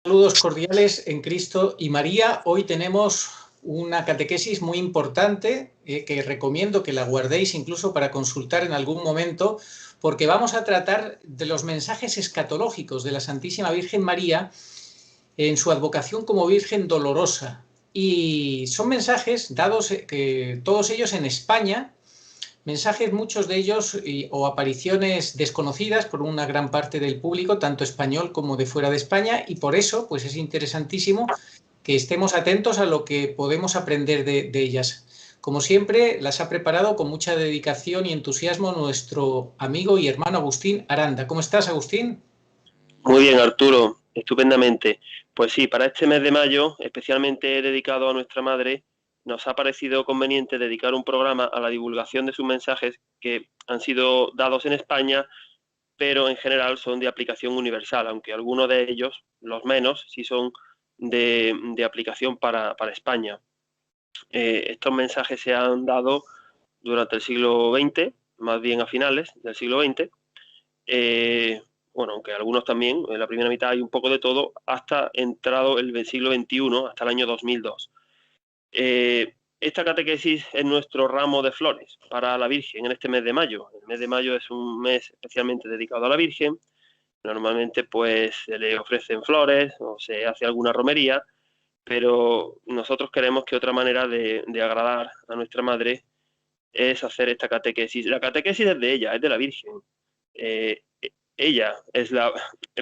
Saludos cordiales en Cristo y María. Hoy tenemos una catequesis muy importante que recomiendo que la guardéis incluso para consultar en algún momento, porque vamos a tratar de los mensajes escatológicos de la Santísima Virgen María en su advocación como Virgen Dolorosa. Y son mensajes dados todos ellos en España, mensajes muchos de ellos o apariciones desconocidas por una gran parte del público, tanto español como de fuera de España, y por eso pues es interesantísimo que estemos atentos a lo que podemos aprender de ellas. Como siempre, las ha preparado con mucha dedicación y entusiasmo nuestro amigo y hermano Agustín Aranda. ¿Cómo estás, Agustín? Muy bien, Arturo, estupendamente. Pues sí, para este mes de mayo, especialmente dedicado a nuestra madre, nos ha parecido conveniente dedicar un programa a la divulgación de sus mensajes que han sido dados en España, pero en general son de aplicación universal, aunque algunos de ellos, los menos, sí son de aplicación para España. Estos mensajes se han dado durante el siglo XX, más bien a finales del siglo XX. Bueno, aunque algunos también, en la primera mitad hay un poco de todo, hasta entrado el siglo XXI, hasta el año 2002. Esta catequesis es nuestro ramo de flores para la Virgen en este mes de mayo. El mes de mayo es un mes especialmente dedicado a la Virgen. Normalmente pues se le ofrecen flores o se hace alguna romería, pero nosotros queremos que otra manera de agradar a nuestra Madre es hacer esta catequesis. La catequesis es de ella, es de la Virgen. Ella es la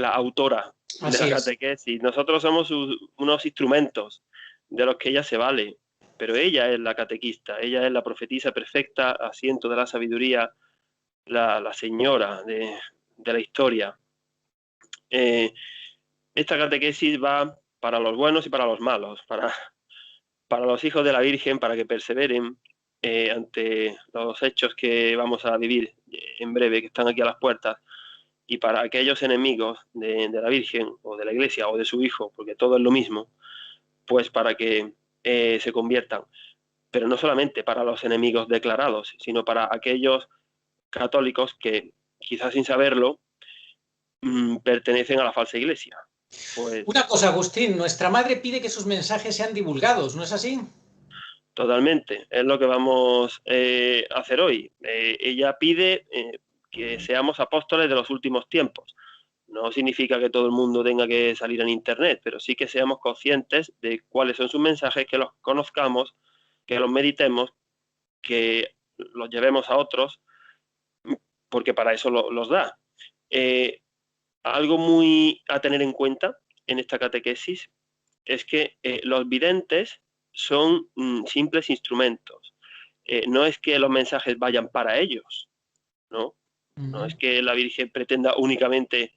autora de la catequesis. Nosotros somos unos instrumentos de los que ella se vale, pero ella es la catequista, ella es la profetisa perfecta, asiento de la sabiduría, la señora de la historia. Esta catequesis va para los buenos y para los malos, para los hijos de la Virgen, para que perseveren ante los hechos que vamos a vivir en breve, que están aquí a las puertas, y para aquellos enemigos de la Virgen o de la Iglesia o de su Hijo, porque todo es lo mismo, pues para que se conviertan. Pero no solamente para los enemigos declarados, sino para aquellos católicos que, quizás sin saberlo, pertenecen a la falsa Iglesia. Pues, una cosa, Agustín, nuestra madre pide que sus mensajes sean divulgados, ¿no es así? Totalmente, es lo que vamos a hacer hoy. Ella pide que seamos apóstoles de los últimos tiempos. No significa que todo el mundo tenga que salir en Internet, pero sí que seamos conscientes de cuáles son sus mensajes, que los conozcamos, que los meditemos, que los llevemos a otros, porque para eso los da. Algo muy a tener en cuenta en esta catequesis es que los videntes son simples instrumentos. No es que los mensajes vayan para ellos, ¿no? No es que la Virgen pretenda únicamente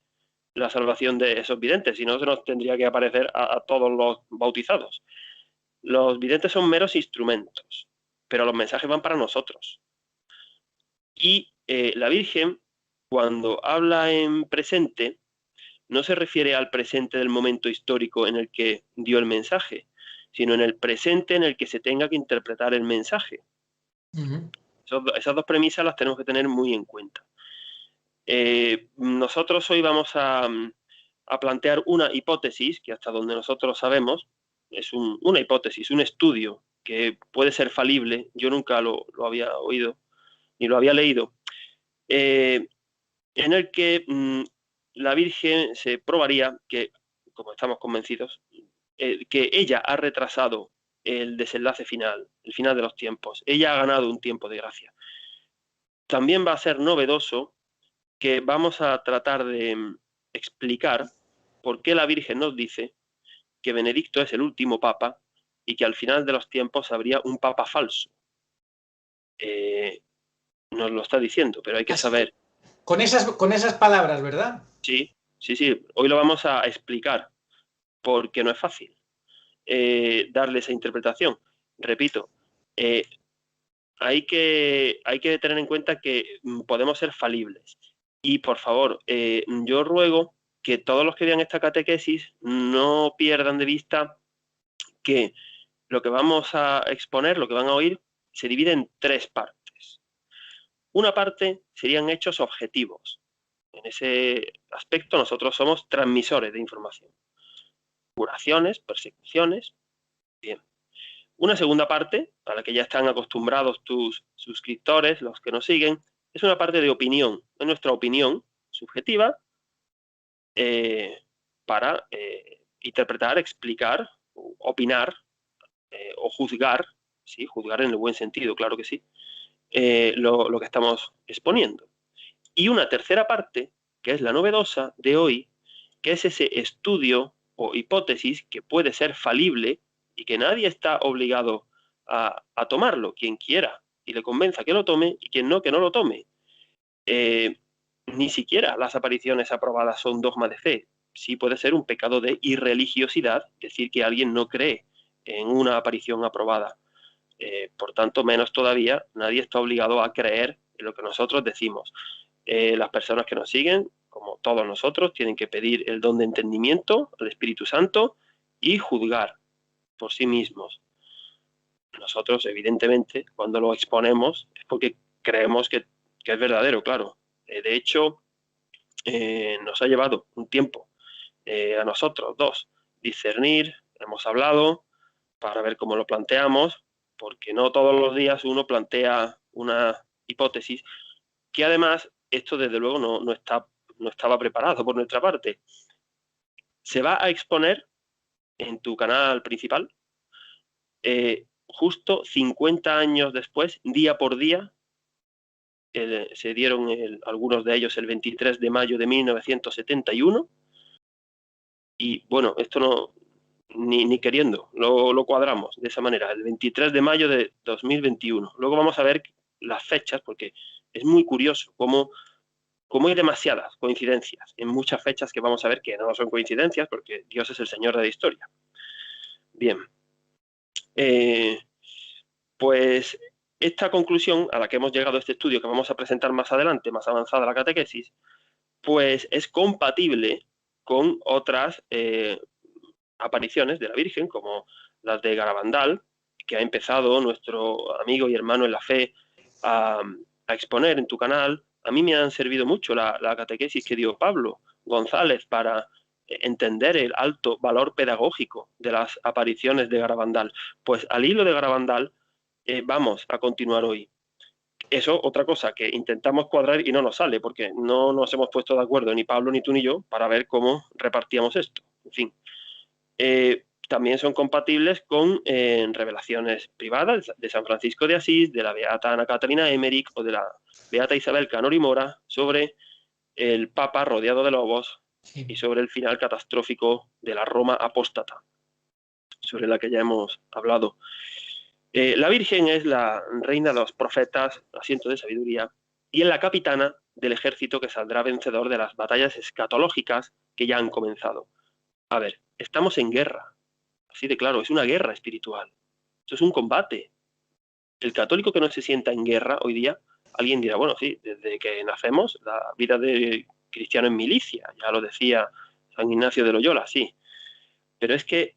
la salvación de esos videntes, si no se nos tendría que aparecer a todos los bautizados. Los videntes son meros instrumentos, pero los mensajes van para nosotros. Y la Virgen, cuando habla en presente, no se refiere al presente del momento histórico en el que dio el mensaje, sino en el presente en el que se tenga que interpretar el mensaje. Esas dos premisas las tenemos que tener muy en cuenta. Nosotros hoy vamos a plantear una hipótesis que, hasta donde nosotros sabemos, es una hipótesis, un estudio que puede ser falible. Yo nunca lo había oído ni lo había leído, en el que la Virgen se probaría que, como estamos convencidos, que ella ha retrasado el desenlace final, el final de los tiempos. Ella ha ganado un tiempo de gracia. También va a ser novedoso que vamos a tratar de explicar por qué la Virgen nos dice que Benedicto es el último papa y que al final de los tiempos habría un papa falso. Nos lo está diciendo, pero hay que saber. Con esas palabras, ¿verdad? Sí. Hoy lo vamos a explicar, porque no es fácil darle esa interpretación. Repito, hay que tener en cuenta que podemos ser falibles. Y por favor, yo ruego que todos los que vean esta catequesis no pierdan de vista que lo que vamos a exponer, lo que van a oír, se divide en tres partes. Una parte serían hechos objetivos. En ese aspecto nosotros somos transmisores de información. curaciones, persecuciones. Bien. Una segunda parte, a la que ya están acostumbrados tus suscriptores, los que nos siguen, es una parte de opinión, de nuestra opinión subjetiva, para interpretar, explicar, opinar o juzgar, sí, juzgar en el buen sentido, claro que sí, lo que estamos exponiendo. Y una tercera parte, que es la novedosa de hoy, que es ese estudio o hipótesis que puede ser falible y que nadie está obligado a tomarlo, quien quiera y le convenza que lo tome, y quien no, que no lo tome. Ni siquiera las apariciones aprobadas son dogma de fe. Sí puede ser un pecado de irreligiosidad decir que alguien no cree en una aparición aprobada. Por tanto, menos todavía, nadie está obligado a creer en lo que nosotros decimos. Las personas que nos siguen, como todos nosotros, tienen que pedir el don de entendimiento al Espíritu Santo y juzgar por sí mismos. Nosotros, evidentemente, cuando lo exponemos es porque creemos que es verdadero, claro. De hecho, nos ha llevado un tiempo a nosotros dos discernir, hemos hablado para ver cómo lo planteamos, porque no todos los días uno plantea una hipótesis que además esto desde luego no estaba preparado por nuestra parte. Se va a exponer en tu canal principal justo 50 años después, día por día. Se dieron algunos de ellos el 23 de mayo de 1971 y bueno, esto no ni queriendo, lo cuadramos de esa manera, el 23 de mayo de 2021. Luego vamos a ver las fechas porque es muy curioso cómo hay demasiadas coincidencias en muchas fechas que vamos a ver que no son coincidencias porque Dios es el Señor de la historia. Bien, pues esta conclusión a la que hemos llegado a este estudio que vamos a presentar más adelante, más avanzada la catequesis, pues es compatible con otras apariciones de la Virgen, como las de Garabandal, que ha empezado nuestro amigo y hermano en la fe a exponer en tu canal. A mí me han servido mucho la catequesis que dio Pablo González para entender el alto valor pedagógico de las apariciones de Garabandal. Pues al hilo de Garabandal vamos a continuar hoy. Eso, otra cosa que intentamos cuadrar y no nos sale, porque no nos hemos puesto de acuerdo ni Pablo, ni tú, ni yo, para ver cómo repartíamos esto. En fin, también son compatibles con revelaciones privadas de San Francisco de Asís, de la beata Ana Catalina Emmerich o de la beata Isabel Canori Mora sobre el Papa rodeado de lobos y sobre el final catastrófico de la Roma apóstata, sobre la que ya hemos hablado. La Virgen es la reina de los profetas, asiento de sabiduría, y es la capitana del ejército que saldrá vencedor de las batallas escatológicas que ya han comenzado. A ver, estamos en guerra, así de claro, es una guerra espiritual, esto es un combate. El católico que no se sienta en guerra hoy día, alguien dirá, bueno, sí, desde que nacemos, la vida de cristiano en milicia, ya lo decía San Ignacio de Loyola, sí, pero es que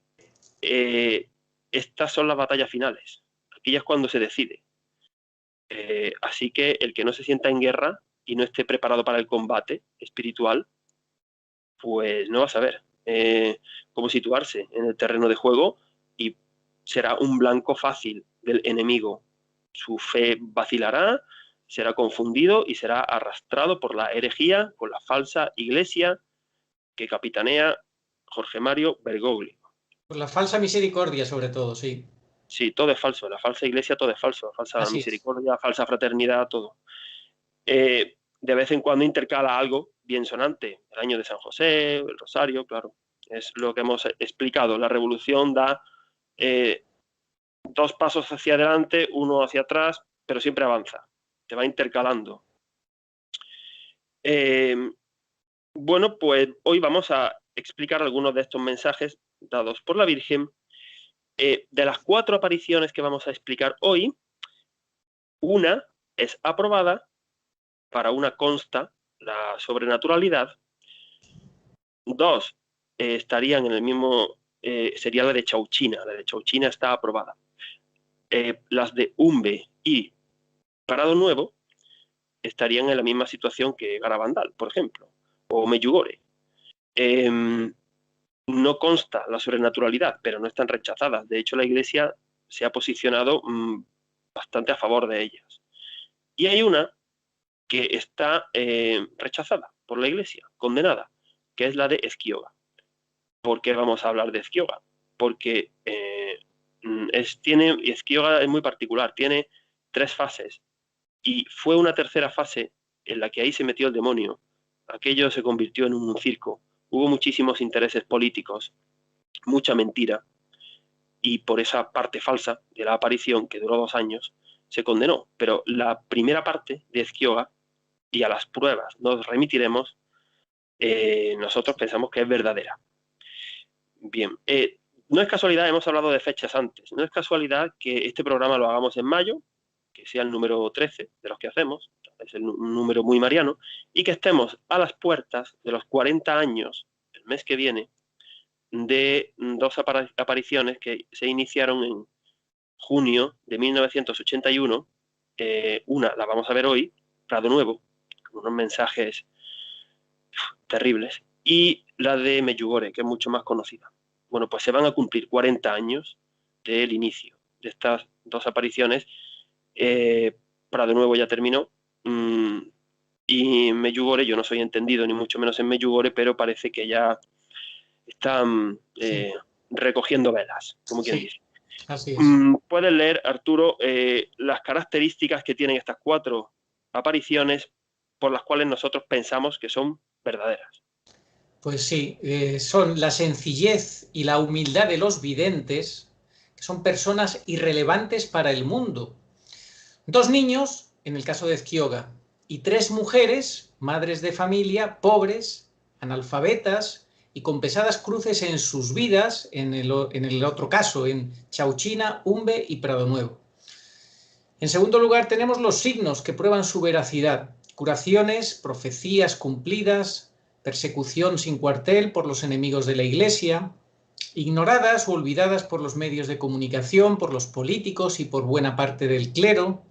estas son las batallas finales. Aquí ya es cuando se decide. Así que el que no se sienta en guerra y no esté preparado para el combate espiritual, pues no va a saber cómo situarse en el terreno de juego y será un blanco fácil del enemigo. Su fe vacilará, será confundido y será arrastrado por la herejía, por la falsa iglesia que capitanea Jorge Mario Bergoglio. Por la falsa misericordia, sobre todo, sí. Sí, todo es falso. La falsa iglesia, todo es falso. Falsa Así misericordia, falsa fraternidad, todo. De vez en cuando intercala algo bien sonante. El año de San José, el rosario, claro. Es lo que hemos explicado. La revolución da dos pasos hacia adelante, uno hacia atrás, pero siempre avanza. Te va intercalando. Bueno, pues hoy vamos a explicar algunos de estos mensajes dados por la Virgen. De las 4 apariciones que vamos a explicar hoy, una es aprobada, para una consta la sobrenaturalidad, 2 estarían en el mismo, sería la de Chauchina está aprobada. Las de Umbe y Prado Nuevo estarían en la misma situación que Garabandal, por ejemplo, o Medjugorje. no consta la sobrenaturalidad, pero no están rechazadas. De hecho, la Iglesia se ha posicionado bastante a favor de ellas. Y hay una que está rechazada por la Iglesia, condenada, que es la de Ezquioga. ¿Por qué vamos a hablar de Ezquioga? Porque Ezquioga es muy particular, tiene 3 fases, y fue una tercera fase en la que ahí se metió el demonio. Aquello se convirtió en un circo. Hubo muchísimos intereses políticos, mucha mentira, y por esa parte falsa de la aparición, que duró 2 años, se condenó. Pero la primera parte de Ezquioga, y a las pruebas nos remitiremos, nosotros pensamos que es verdadera. Bien, no es casualidad, hemos hablado de fechas antes, no es casualidad que este programa lo hagamos en mayo, que sea el número 13 de los que hacemos, es un número muy mariano, y que estemos a las puertas de los 40 años, el mes que viene, de 2 apariciones que se iniciaron en junio de 1981. Una la vamos a ver hoy, Prado Nuevo, con unos mensajes terribles, y la de Medjugorje, que es mucho más conocida. Bueno, pues se van a cumplir 40 años del inicio de estas 2 apariciones. Prado Nuevo ya terminó, y Medjugorje, yo no soy entendido ni mucho menos en Medjugorje, pero parece que ya están recogiendo velas, como quien dice. Así es. Puedes leer, Arturo, las características que tienen estas 4 apariciones por las cuales nosotros pensamos que son verdaderas. Pues sí, son la sencillez y la humildad de los videntes, que son personas irrelevantes para el mundo. 2 niños, en el caso de Ezquioga, y 3 mujeres, madres de familia, pobres, analfabetas y con pesadas cruces en sus vidas, en el otro caso, en Chauchina, Umbe y Prado Nuevo. En segundo lugar, tenemos los signos que prueban su veracidad: curaciones, profecías cumplidas, persecución sin cuartel por los enemigos de la Iglesia, ignoradas o olvidadas por los medios de comunicación, por los políticos y por buena parte del clero,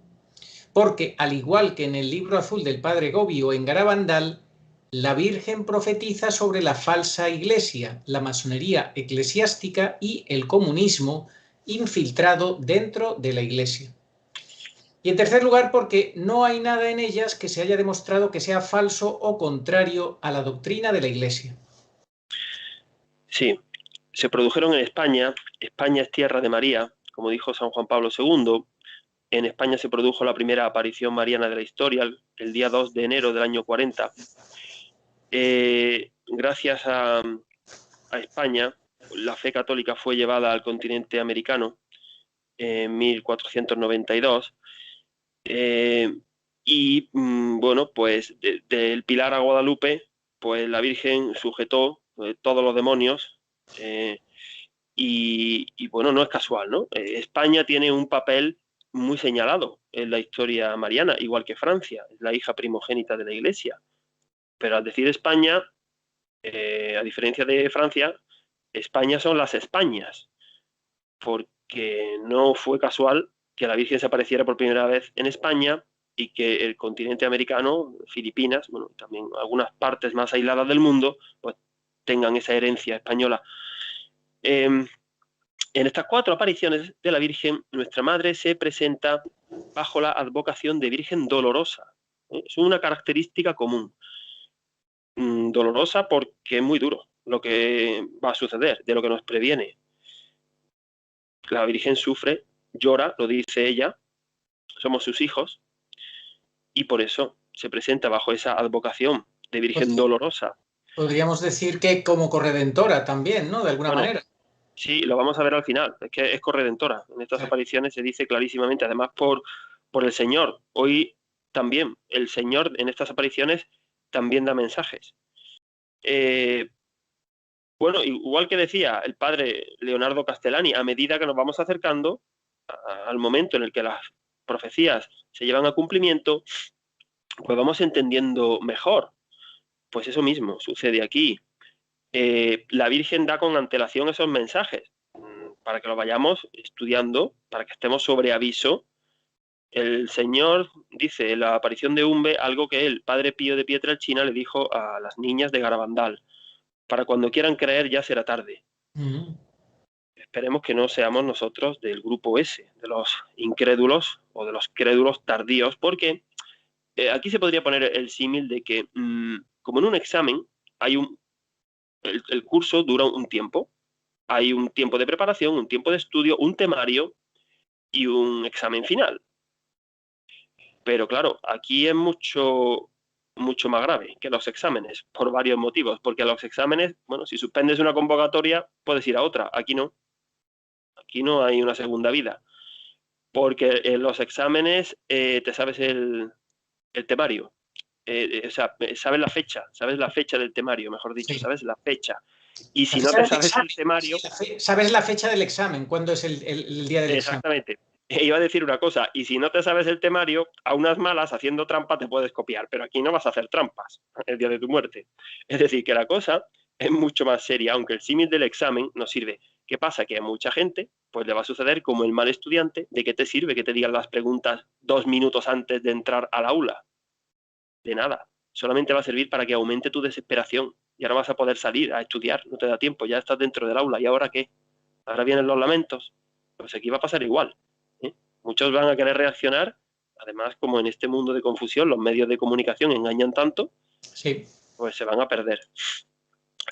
porque, al igual que en el libro azul del padre Gobi o en Garabandal, la Virgen profetiza sobre la falsa Iglesia, la masonería eclesiástica y el comunismo infiltrado dentro de la Iglesia. Y en tercer lugar, porque no hay nada en ellas que se haya demostrado que sea falso o contrario a la doctrina de la Iglesia. Sí, se produjeron en España. España es tierra de María, como dijo San Juan Pablo II. En España se produjo la primera aparición mariana de la historia, el día 2 de enero del año 40. Gracias a España, la fe católica fue llevada al continente americano en 1492. Bueno, pues del Pilar a Guadalupe, pues la Virgen sujetó todos los demonios, y bueno, no es casual, ¿no? España tiene un papel muy señalado en la historia mariana, igual que Francia, es la hija primogénita de la Iglesia. Pero al decir España, a diferencia de Francia, España son las Españas, porque no fue casual que la Virgen se apareciera por primera vez en España y que el continente americano, Filipinas, bueno, también algunas partes más aisladas del mundo, pues tengan esa herencia española. En estas 4 apariciones de la Virgen, nuestra Madre se presenta bajo la advocación de Virgen dolorosa. Es una característica común. Dolorosa porque es muy duro lo que va a suceder, de lo que nos previene. La Virgen sufre, llora, lo dice ella, somos sus hijos, y por eso se presenta bajo esa advocación de Virgen dolorosa. Podríamos decir que como corredentora también, ¿no? De alguna manera. Sí, lo vamos a ver al final, es que es corredentora. En estas apariciones se dice clarísimamente, además por el Señor. Hoy también el Señor en estas apariciones también da mensajes. Bueno, igual que decía el padre Leonardo Castellani, a medida que nos vamos acercando al momento en el que las profecías se llevan a cumplimiento, pues vamos entendiendo mejor. Pues eso mismo sucede aquí. La Virgen da con antelación esos mensajes para que los vayamos estudiando, para que estemos sobre aviso. El Señor dice en la aparición de Umbe algo que el padre Pío de Pietrelcina le dijo a las niñas de Garabandal. Para cuando quieran creer ya será tarde. Esperemos que no seamos nosotros del grupo S, de los incrédulos o de los crédulos tardíos, porque aquí se podría poner el símil de que, como en un examen, hay el curso dura un tiempo. Hay un tiempo de preparación, un tiempo de estudio, un temario y un examen final. Pero claro, aquí es mucho más grave que los exámenes, por varios motivos. Porque a los exámenes, bueno, si suspendes una convocatoria, puedes ir a otra. Aquí no. Aquí no hay una segunda vida. Porque en los exámenes te sabes el temario. O sea, sabes la fecha del temario, mejor dicho, Sí. sabes la fecha. Y si La no fecha te del sabes examen. el temario... Sabes la fecha del examen, cuándo es el día del examen. Exactamente. Iba a decir una cosa, y si no te sabes el temario, a unas malas, haciendo trampa, te puedes copiar, pero aquí no vas a hacer trampas el día de tu muerte. Es decir, que la cosa es mucho más seria, aunque el símil del examen nos sirve. ¿Qué pasa? Que a mucha gente pues le va a suceder como el mal estudiante. ¿De qué te sirve que te digan las preguntas 2 minutos antes de entrar al aula? De nada. Solamente va a servir para que aumente tu desesperación. Ya no vas a poder salir a estudiar, no te da tiempo, ya estás dentro del aula. ¿Y ahora qué? Ahora vienen los lamentos. Pues aquí va a pasar igual. Muchos van a querer reaccionar. Además, como en este mundo de confusión los medios de comunicación engañan tanto, sí, pues se van a perder.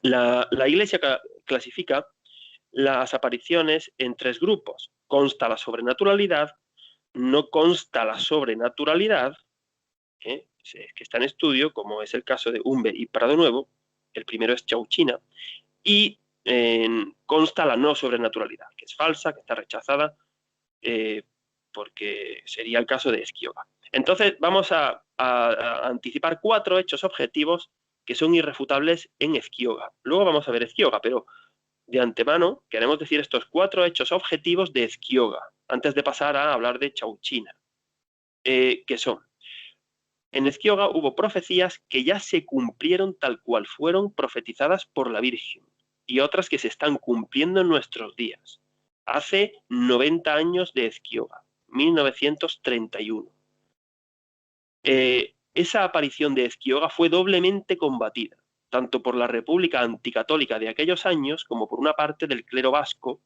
La Iglesia clasifica las apariciones en 3 grupos. Consta la sobrenaturalidad, no consta la sobrenaturalidad, que está en estudio, como es el caso de Umbe y Prado Nuevo. El primero es Chauchina. Y consta la no sobrenaturalidad, que es falsa, que está rechazada, porque sería el caso de Esquioga. Entonces vamos a anticipar 4 hechos objetivos que son irrefutables en Esquioga. Luego vamos a ver Esquioga, pero de antemano queremos decir estos 4 hechos objetivos de Esquioga, antes de pasar a hablar de Chauchina, que son: en Esquioga hubo profecías que ya se cumplieron tal cual fueron profetizadas por la Virgen, y otras que se están cumpliendo en nuestros días. Hace 90 años de Esquioga, 1931. Esa aparición de Esquioga fue doblemente combatida, tanto por la República anticatólica de aquellos años como por una parte del clero vasco,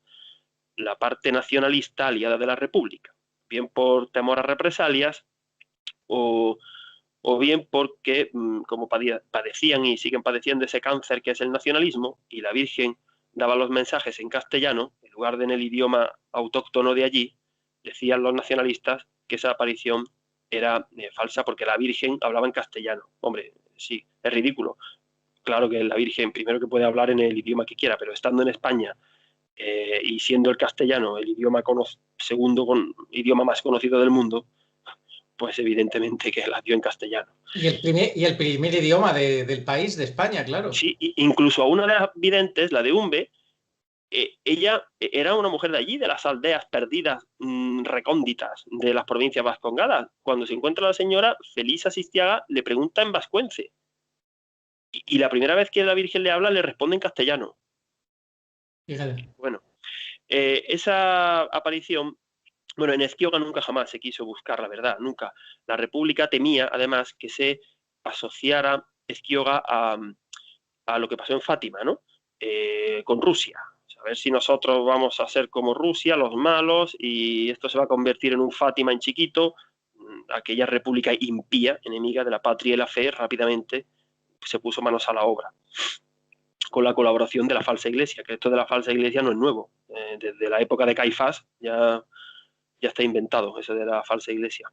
la parte nacionalista aliada de la República, bien por temor a represalias o bien porque, como padecían y siguen padeciendo ese cáncer que es el nacionalismo, y la Virgen daba los mensajes en castellano, en lugar de en el idioma autóctono de allí, decían los nacionalistas que esa aparición era falsa porque la Virgen hablaba en castellano. Hombre, sí, es ridículo. Claro que la Virgen, primero, que puede hablar en el idioma que quiera, pero estando en España y siendo el castellano el idioma segundo idioma más conocido del mundo, pues evidentemente que la dio en castellano. Y el primer idioma del país, de España, claro. Sí, incluso a una de las videntes, la de Umbe, ella era una mujer de allí, de las aldeas perdidas, recónditas de las provincias vascongadas. Cuando se encuentra la señora, Felisa Sistiaga le pregunta en vascuence. Y la primera vez que la Virgen le habla, le responde en castellano. Fíjate. Bueno, esa aparición... Bueno, en Esquioga nunca jamás se quiso buscar la verdad, nunca. La República temía, además, que se asociara Esquioga a lo que pasó en Fátima, ¿no? Con Rusia. A ver si nosotros vamos a ser como Rusia, los malos, y esto se va a convertir en un Fátima en chiquito. Aquella república impía, enemiga de la patria y la fe, rápidamente se puso manos a la obra, con la colaboración de la falsa iglesia, que esto de la falsa iglesia no es nuevo. Desde la época de Caifás ya está inventado, eso de la falsa iglesia.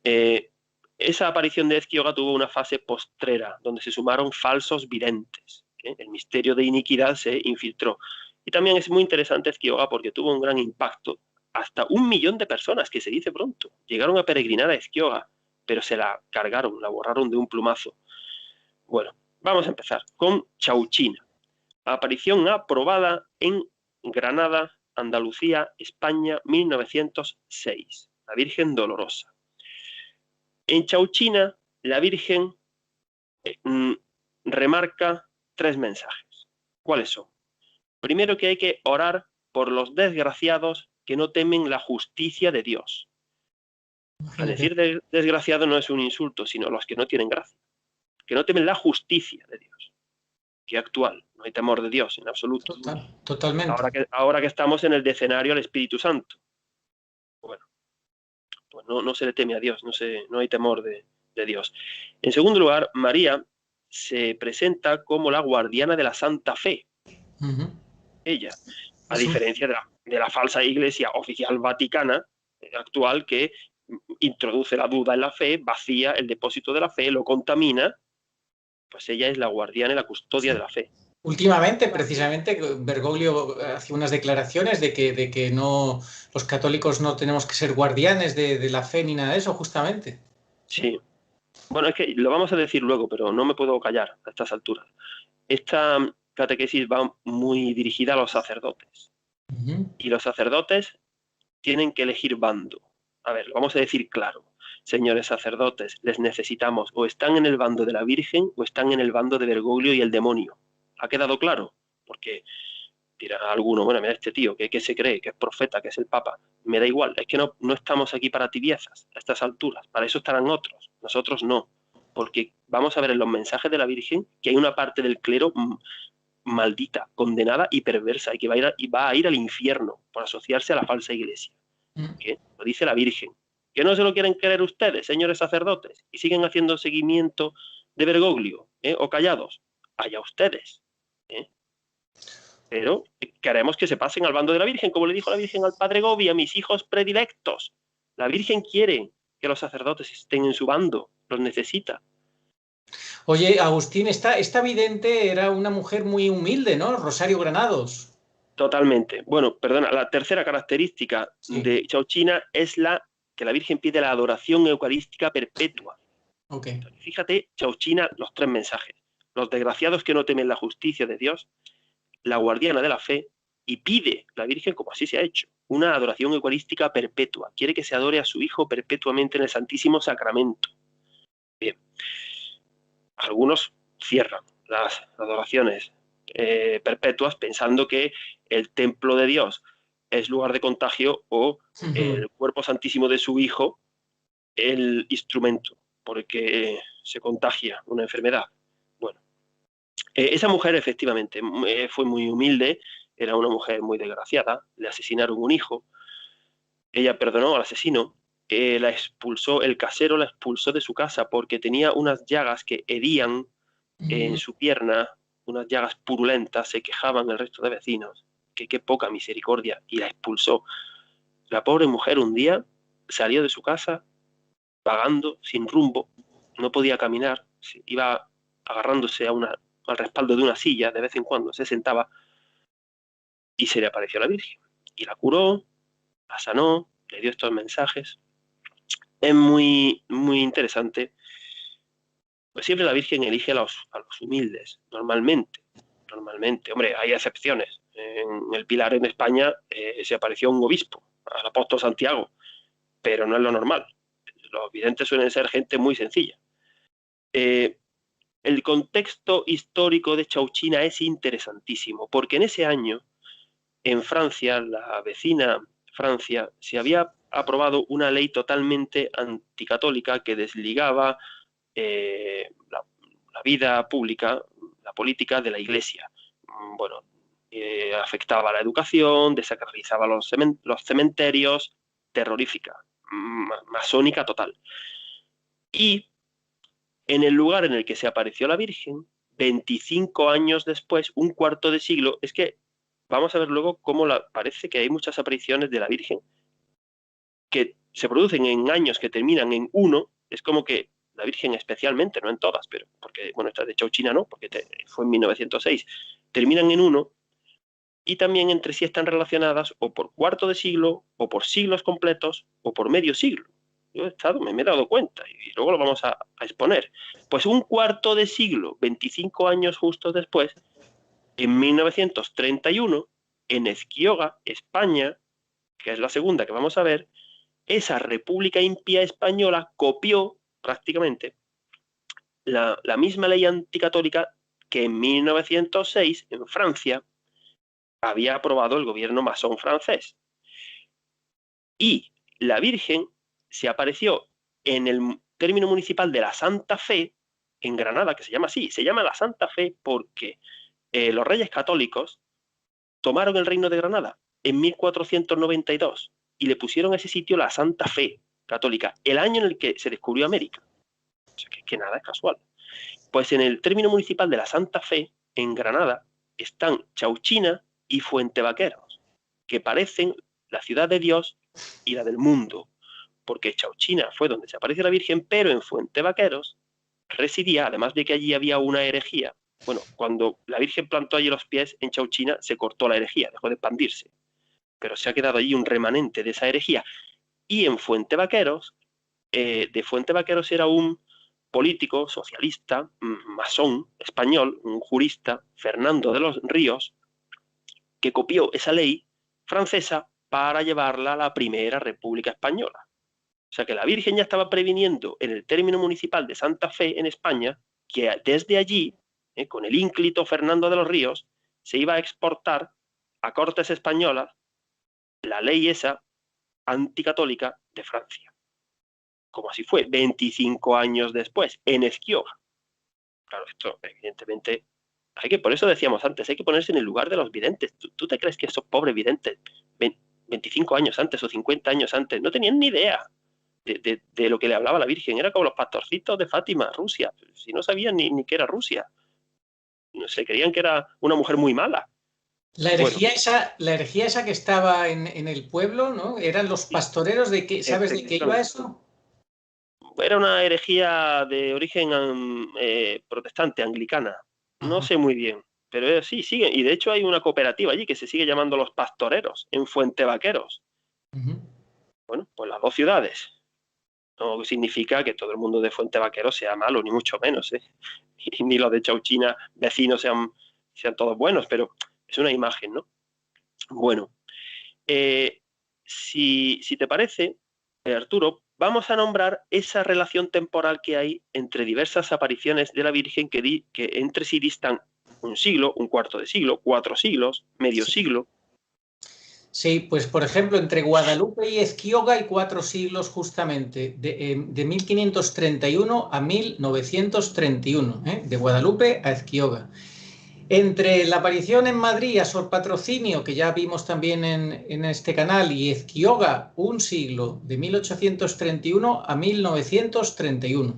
Esa aparición de Esquioga tuvo una fase postrera, donde se sumaron falsos videntes. El misterio de iniquidad se infiltró. Y también es muy interesante Esquioga porque tuvo un gran impacto. Hasta 1 millón de personas, que se dice pronto, llegaron a peregrinar a Esquioga, pero se la cargaron, la borraron de un plumazo. Bueno, vamos a empezar con Chauchina. Aparición aprobada en Granada, Andalucía, España, 1906. La Virgen Dolorosa. En Chauchina, la Virgen remarca 3 mensajes. ¿Cuáles son? Primero, que hay que orar por los desgraciados que no temen la justicia de Dios. Al decir desgraciado no es un insulto, sino los que no tienen gracia, que no temen la justicia de Dios. que actual. No hay temor de Dios en absoluto. Totalmente. Ahora que estamos en el decenario al Espíritu Santo. Bueno, pues no se le teme a Dios, no hay temor de Dios. En segundo lugar, María se presenta como la guardiana de la Santa Fe. Ella, a diferencia de la falsa iglesia oficial vaticana actual, que introduce la duda en la fe, vacía el depósito de la fe, lo contamina, pues ella es la guardiana y la custodia de la fe. Últimamente, precisamente, Bergoglio hace unas declaraciones de que no, los católicos no tenemos que ser guardianes de la fe ni nada de eso, justamente. Sí. Bueno, es que lo vamos a decir luego, pero no me puedo callar a estas alturas. Esta catequesis va muy dirigida a los sacerdotes. Y los sacerdotes tienen que elegir bando. A ver, lo vamos a decir claro. Señores sacerdotes, les necesitamos. O están en el bando de la Virgen o están en el bando de Bergoglio y el demonio. ¿Ha quedado claro? Porque dirá alguno, bueno, mira este tío, que se cree, que es profeta, que es el Papa. Me da igual, es que no estamos aquí para tibiezas a estas alturas. Para eso estarán otros. Nosotros no. Porque vamos a ver en los mensajes de la Virgen que hay una parte del clero maldita, condenada y perversa, y que va a ir al infierno por asociarse a la falsa iglesia. ¿Qué? Lo dice la Virgen. ¿Que no se lo quieren creer ustedes, señores sacerdotes? Y siguen haciendo seguimiento de Bergoglio, o callados. Allá ustedes. Pero queremos que se pasen al bando de la Virgen, como le dijo la Virgen al padre Gobi, a mis hijos predilectos. La Virgen quiere que los sacerdotes estén en su bando, los necesita. Oye, Agustín, esta vidente era una mujer muy humilde, ¿no? Rosario Granados. Totalmente. Bueno, perdona, la tercera característica de Chauchina es que la Virgen pide la adoración eucarística perpetua. Okay. Fíjate, Chauchina, los tres mensajes. Los desgraciados que no temen la justicia de Dios, la guardiana de la fe, y pide la Virgen, como así se ha hecho, una adoración eucarística perpetua. Quiere que se adore a su Hijo perpetuamente en el Santísimo Sacramento. Bien. Algunos cierran las adoraciones perpetuas pensando que el templo de Dios es lugar de contagio o el cuerpo santísimo de su Hijo el instrumento porque se contagia una enfermedad. Bueno, esa mujer efectivamente fue muy humilde, era una mujer muy desgraciada, le asesinaron un hijo, ella perdonó al asesino, la expulsó, el casero la expulsó de su casa porque tenía unas llagas que herían en su pierna, unas llagas purulentas, se quejaban el resto de vecinos, que qué poca misericordia, y la expulsó. La pobre mujer un día salió de su casa vagando, sin rumbo, no podía caminar, iba agarrándose al respaldo de una silla, de vez en cuando se sentaba, y se le apareció la Virgen. Y la curó, la sanó, le dio estos mensajes. Es muy, muy interesante. Pues siempre la Virgen elige a los humildes, normalmente. Hombre, hay excepciones. En el Pilar, en España, se apareció un obispo, al apóstol Santiago, pero no es lo normal. Los videntes suelen ser gente muy sencilla. El contexto histórico de Chauchina es interesantísimo, porque en ese año, en Francia, la vecina Francia, se había aprobado una ley totalmente anticatólica que desligaba la vida pública, la política de la Iglesia. Bueno, afectaba a la educación, desacralizaba los cementerios, terrorífica, masónica total. Y en el lugar en el que se apareció la Virgen, 25 años después, un cuarto de siglo, es que vamos a ver luego cómo parece que hay muchas apariciones de la Virgen que se producen en años que terminan en 1, es como que la Virgen especialmente, no en todas, pero porque, bueno, esta de Chauchina no, porque fue en 1906, terminan en 1 y también entre sí están relacionadas o por cuarto de siglo, o por siglos completos, o por medio siglo. Yo me he dado cuenta y luego lo vamos a exponer. Pues un cuarto de siglo, 25 años justos después, en 1931, en Ezquioga, España, que es la segunda que vamos a ver, esa República Impía Española copió prácticamente la misma ley anticatólica que en 1906 en Francia había aprobado el gobierno masón francés. Y la Virgen se apareció en el término municipal de la Santa Fe, en Granada, que se llama así, se llama la Santa Fe porque los reyes católicos tomaron el reino de Granada en 1492 y le pusieron a ese sitio la Santa Fe católica, el año en el que se descubrió América. O sea, que nada es casual. Pues en el término municipal de la Santa Fe, en Granada, están Chauchina y Fuentevaqueros, que parecen la ciudad de Dios y la del mundo, porque Chauchina fue donde se apareció la Virgen, pero en Fuentevaqueros residía, además de que allí había una herejía. Bueno, cuando la Virgen plantó allí los pies en Chauchina, se cortó la herejía, dejó de expandirse, pero se ha quedado allí un remanente de esa herejía. Y en Fuentevaqueros, de Fuentevaqueros era un político socialista, masón español, un jurista, Fernando de los Ríos, que copió esa ley francesa para llevarla a la primera República Española. O sea que la Virgen ya estaba previniendo en el término municipal de Santa Fe, en España, que desde allí, con el ínclito Fernando de los Ríos, se iba a exportar a cortes españolas la ley esa anticatólica de Francia. Como así fue, 25 años después, en Esquioga. Claro, esto evidentemente, por eso decíamos antes, hay que ponerse en el lugar de los videntes. ¿Tú te crees que esos pobres videntes, 25 años antes o 50 años antes, no tenían ni idea de lo que le hablaba la Virgen? Era como los pastorcitos de Fátima, Rusia. Si no sabían ni qué era Rusia. No sé, creían que era una mujer muy mala. La herejía, bueno, la herejía esa que estaba en el pueblo, ¿no? Eran los pastoreros de que, ¿sabes de qué iba eso? Era una herejía de origen protestante, anglicana. No sé muy bien, pero sí, siguen. Y de hecho hay una cooperativa allí que se sigue llamando Los Pastoreros, en Fuentevaqueros. Bueno, pues las dos ciudades. No significa que todo el mundo de Fuentevaqueros sea malo, ni mucho menos, ¿eh? Ni los de Chauchina, vecinos, sean todos buenos, pero es una imagen, ¿no? Bueno, si te parece, Arturo, vamos a nombrar esa relación temporal que hay entre diversas apariciones de la Virgen que entre sí distan un siglo, un cuarto de siglo, 4 siglos, medio siglo. Sí, pues por ejemplo, entre Guadalupe y Esquioga hay 4 siglos justamente, de 1531 a 1931, de Guadalupe a Esquioga. Entre la aparición en Madrid a Sor Patrocinio, que ya vimos también en este canal, y Esquioga, un siglo, de 1831 a 1931.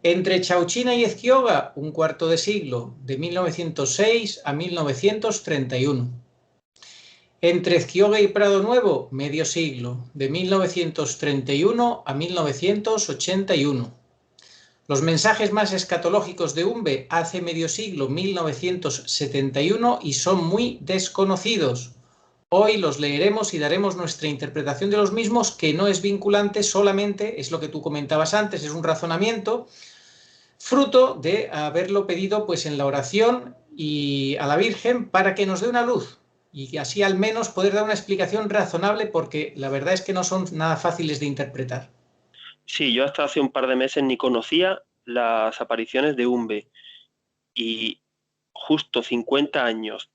Entre Chauchina y Esquioga, un cuarto de siglo, de 1906 a 1931. Entre Esquioga y Prado Nuevo, medio siglo, de 1931 a 1981. Los mensajes más escatológicos de Umbe hace medio siglo, 1971, y son muy desconocidos. Hoy los leeremos y daremos nuestra interpretación de los mismos, que no es vinculante, solamente es lo que tú comentabas antes, es un razonamiento fruto de haberlo pedido pues en la oración y a la Virgen para que nos dé una luz y así al menos poder dar una explicación razonable, porque la verdad es que no son nada fáciles de interpretar. Sí, yo hasta hace un par de meses ni conocía las apariciones de Umbe y justo 50 años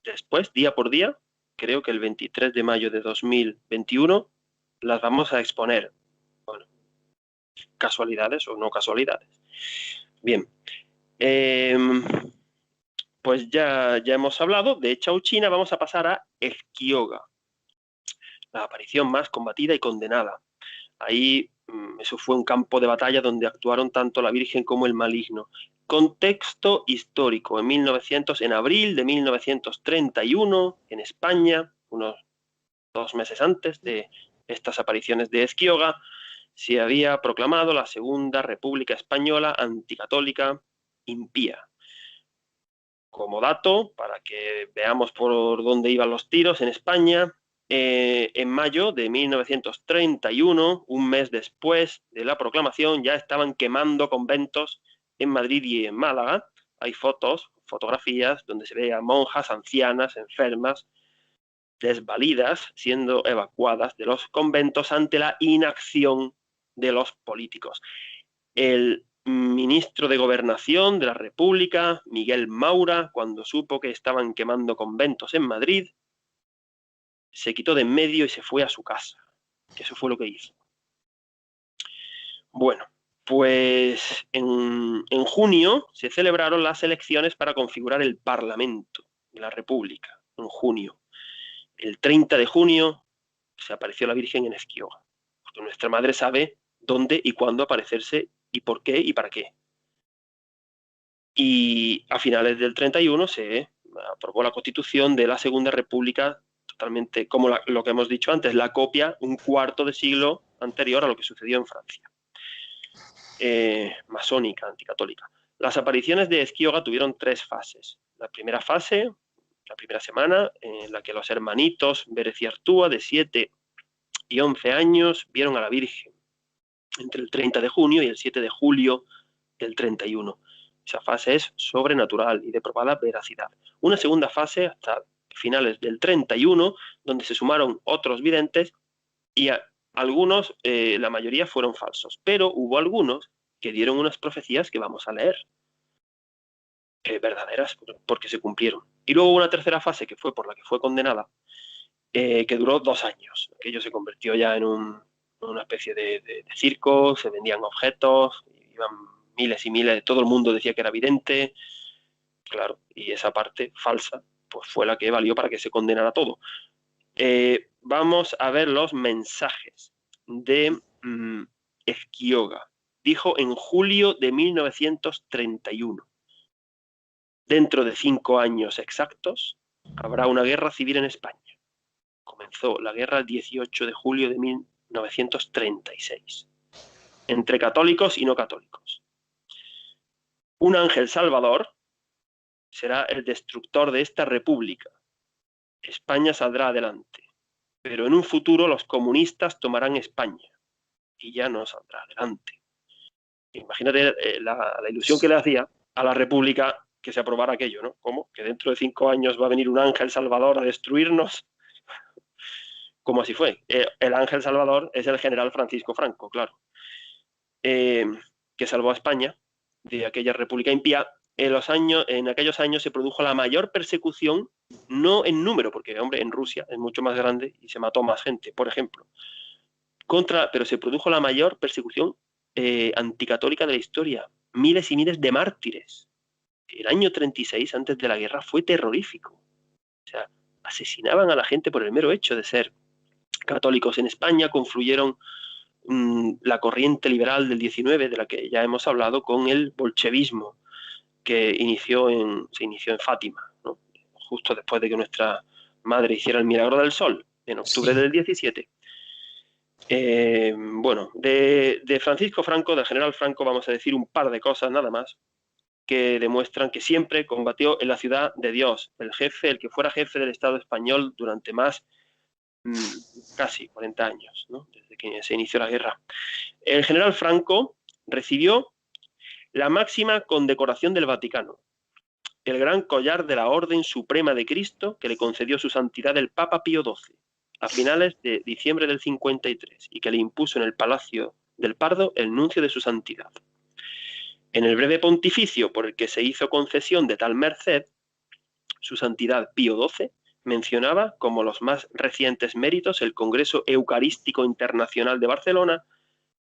después, día por día, creo que el 23 de mayo de 2021, las vamos a exponer. Bueno, casualidades o no casualidades. Bien, pues ya hemos hablado de Chauchina, vamos a pasar a Esquioga, la aparición más combatida y condenada. Ahí eso fue un campo de batalla donde actuaron tanto la Virgen como el maligno. Contexto histórico, en abril de 1931, en España, unos 2 meses antes de estas apariciones de Esquioga, se había proclamado la Segunda República Española anticatólica impía. Como dato, para que veamos por dónde iban los tiros, en España, en mayo de 1931, un mes después de la proclamación, ya estaban quemando conventos en Madrid y en Málaga. Hay fotografías donde se ve a monjas ancianas, enfermas, desvalidas, siendo evacuadas de los conventos ante la inacción de los políticos. El ministro de Gobernación de la República, Miguel Maura, cuando supo que estaban quemando conventos en Madrid, se quitó de en medio y se fue a su casa. Eso fue lo que hizo. Bueno, Pues en junio se celebraron las elecciones para configurar el Parlamento de la República, en junio. El 30 de junio se apareció la Virgen en Esquioga, porque nuestra madre sabe dónde y cuándo aparecerse y por qué y para qué. Y a finales del 31 se aprobó la Constitución de la Segunda República, totalmente como lo que hemos dicho antes, la copia un cuarto de siglo anterior a lo que sucedió en Francia. Masónica, anticatólica. Las apariciones de Esquioga tuvieron 3 fases. La primera fase, la primera semana, en la que los hermanitos Vérez y Artúa, de 7 y 11 años, vieron a la Virgen entre el 30 de junio y el 7 de julio del 31. Esa fase es sobrenatural y de probada veracidad. Una segunda fase hasta finales del 31, donde se sumaron otros videntes y algunos, la mayoría fueron falsos, pero hubo algunos que dieron unas profecías que vamos a leer, verdaderas, porque se cumplieron. Y luego hubo una tercera fase que fue por la que fue condenada, que duró 2 años. Aquello se convirtió ya en una especie de circo, se vendían objetos, iban miles y miles, todo el mundo decía que era vidente, claro, y esa parte falsa pues fue la que valió para que se condenara todo. Vamos a ver los mensajes de Esquioga. Dijo en julio de 1931: dentro de 5 años exactos habrá una guerra civil en España. Comenzó la guerra el 18 de julio de 1936, entre católicos y no católicos. Un ángel salvador será el destructor de esta república. España saldrá adelante, pero en un futuro los comunistas tomarán España y ya no saldrá adelante. Imagínate la ilusión que le hacía a la república que se aprobara aquello, ¿no? ¿Cómo? Que dentro de 5 años va a venir un ángel salvador a destruirnos. Como así fue. El ángel salvador es el general Francisco Franco, claro, que salvó a España de aquella república impía. En aquellos años se produjo la mayor persecución, no en número, porque, hombre, en Rusia es mucho más grande y se mató más gente, por ejemplo, pero se produjo la mayor persecución anticatólica de la historia. Miles y miles de mártires. El año 36, antes de la guerra, fue terrorífico. O sea, asesinaban a la gente por el mero hecho de ser católicos. En España confluyeron la corriente liberal del 19, de la que ya hemos hablado, con el bolchevismo, que se inició en Fátima, ¿no? Justo después de que nuestra madre hiciera el milagro del sol, en octubre del 17. Bueno, de Francisco Franco, del general Franco, vamos a decir un par de cosas nada más, que demuestran que siempre combatió en la ciudad de Dios, el que fuera jefe del Estado español durante casi 40 años, ¿no? Desde que se inició la guerra. El general Franco recibió la máxima condecoración del Vaticano, el gran collar de la Orden Suprema de Cristo, que le concedió su santidad el Papa Pío XII a finales de diciembre del 53 y que le impuso en el Palacio del Pardo el nuncio de su santidad. En el breve pontificio por el que se hizo concesión de tal merced, su santidad Pío XII mencionaba como los más recientes méritos el Congreso Eucarístico Internacional de Barcelona,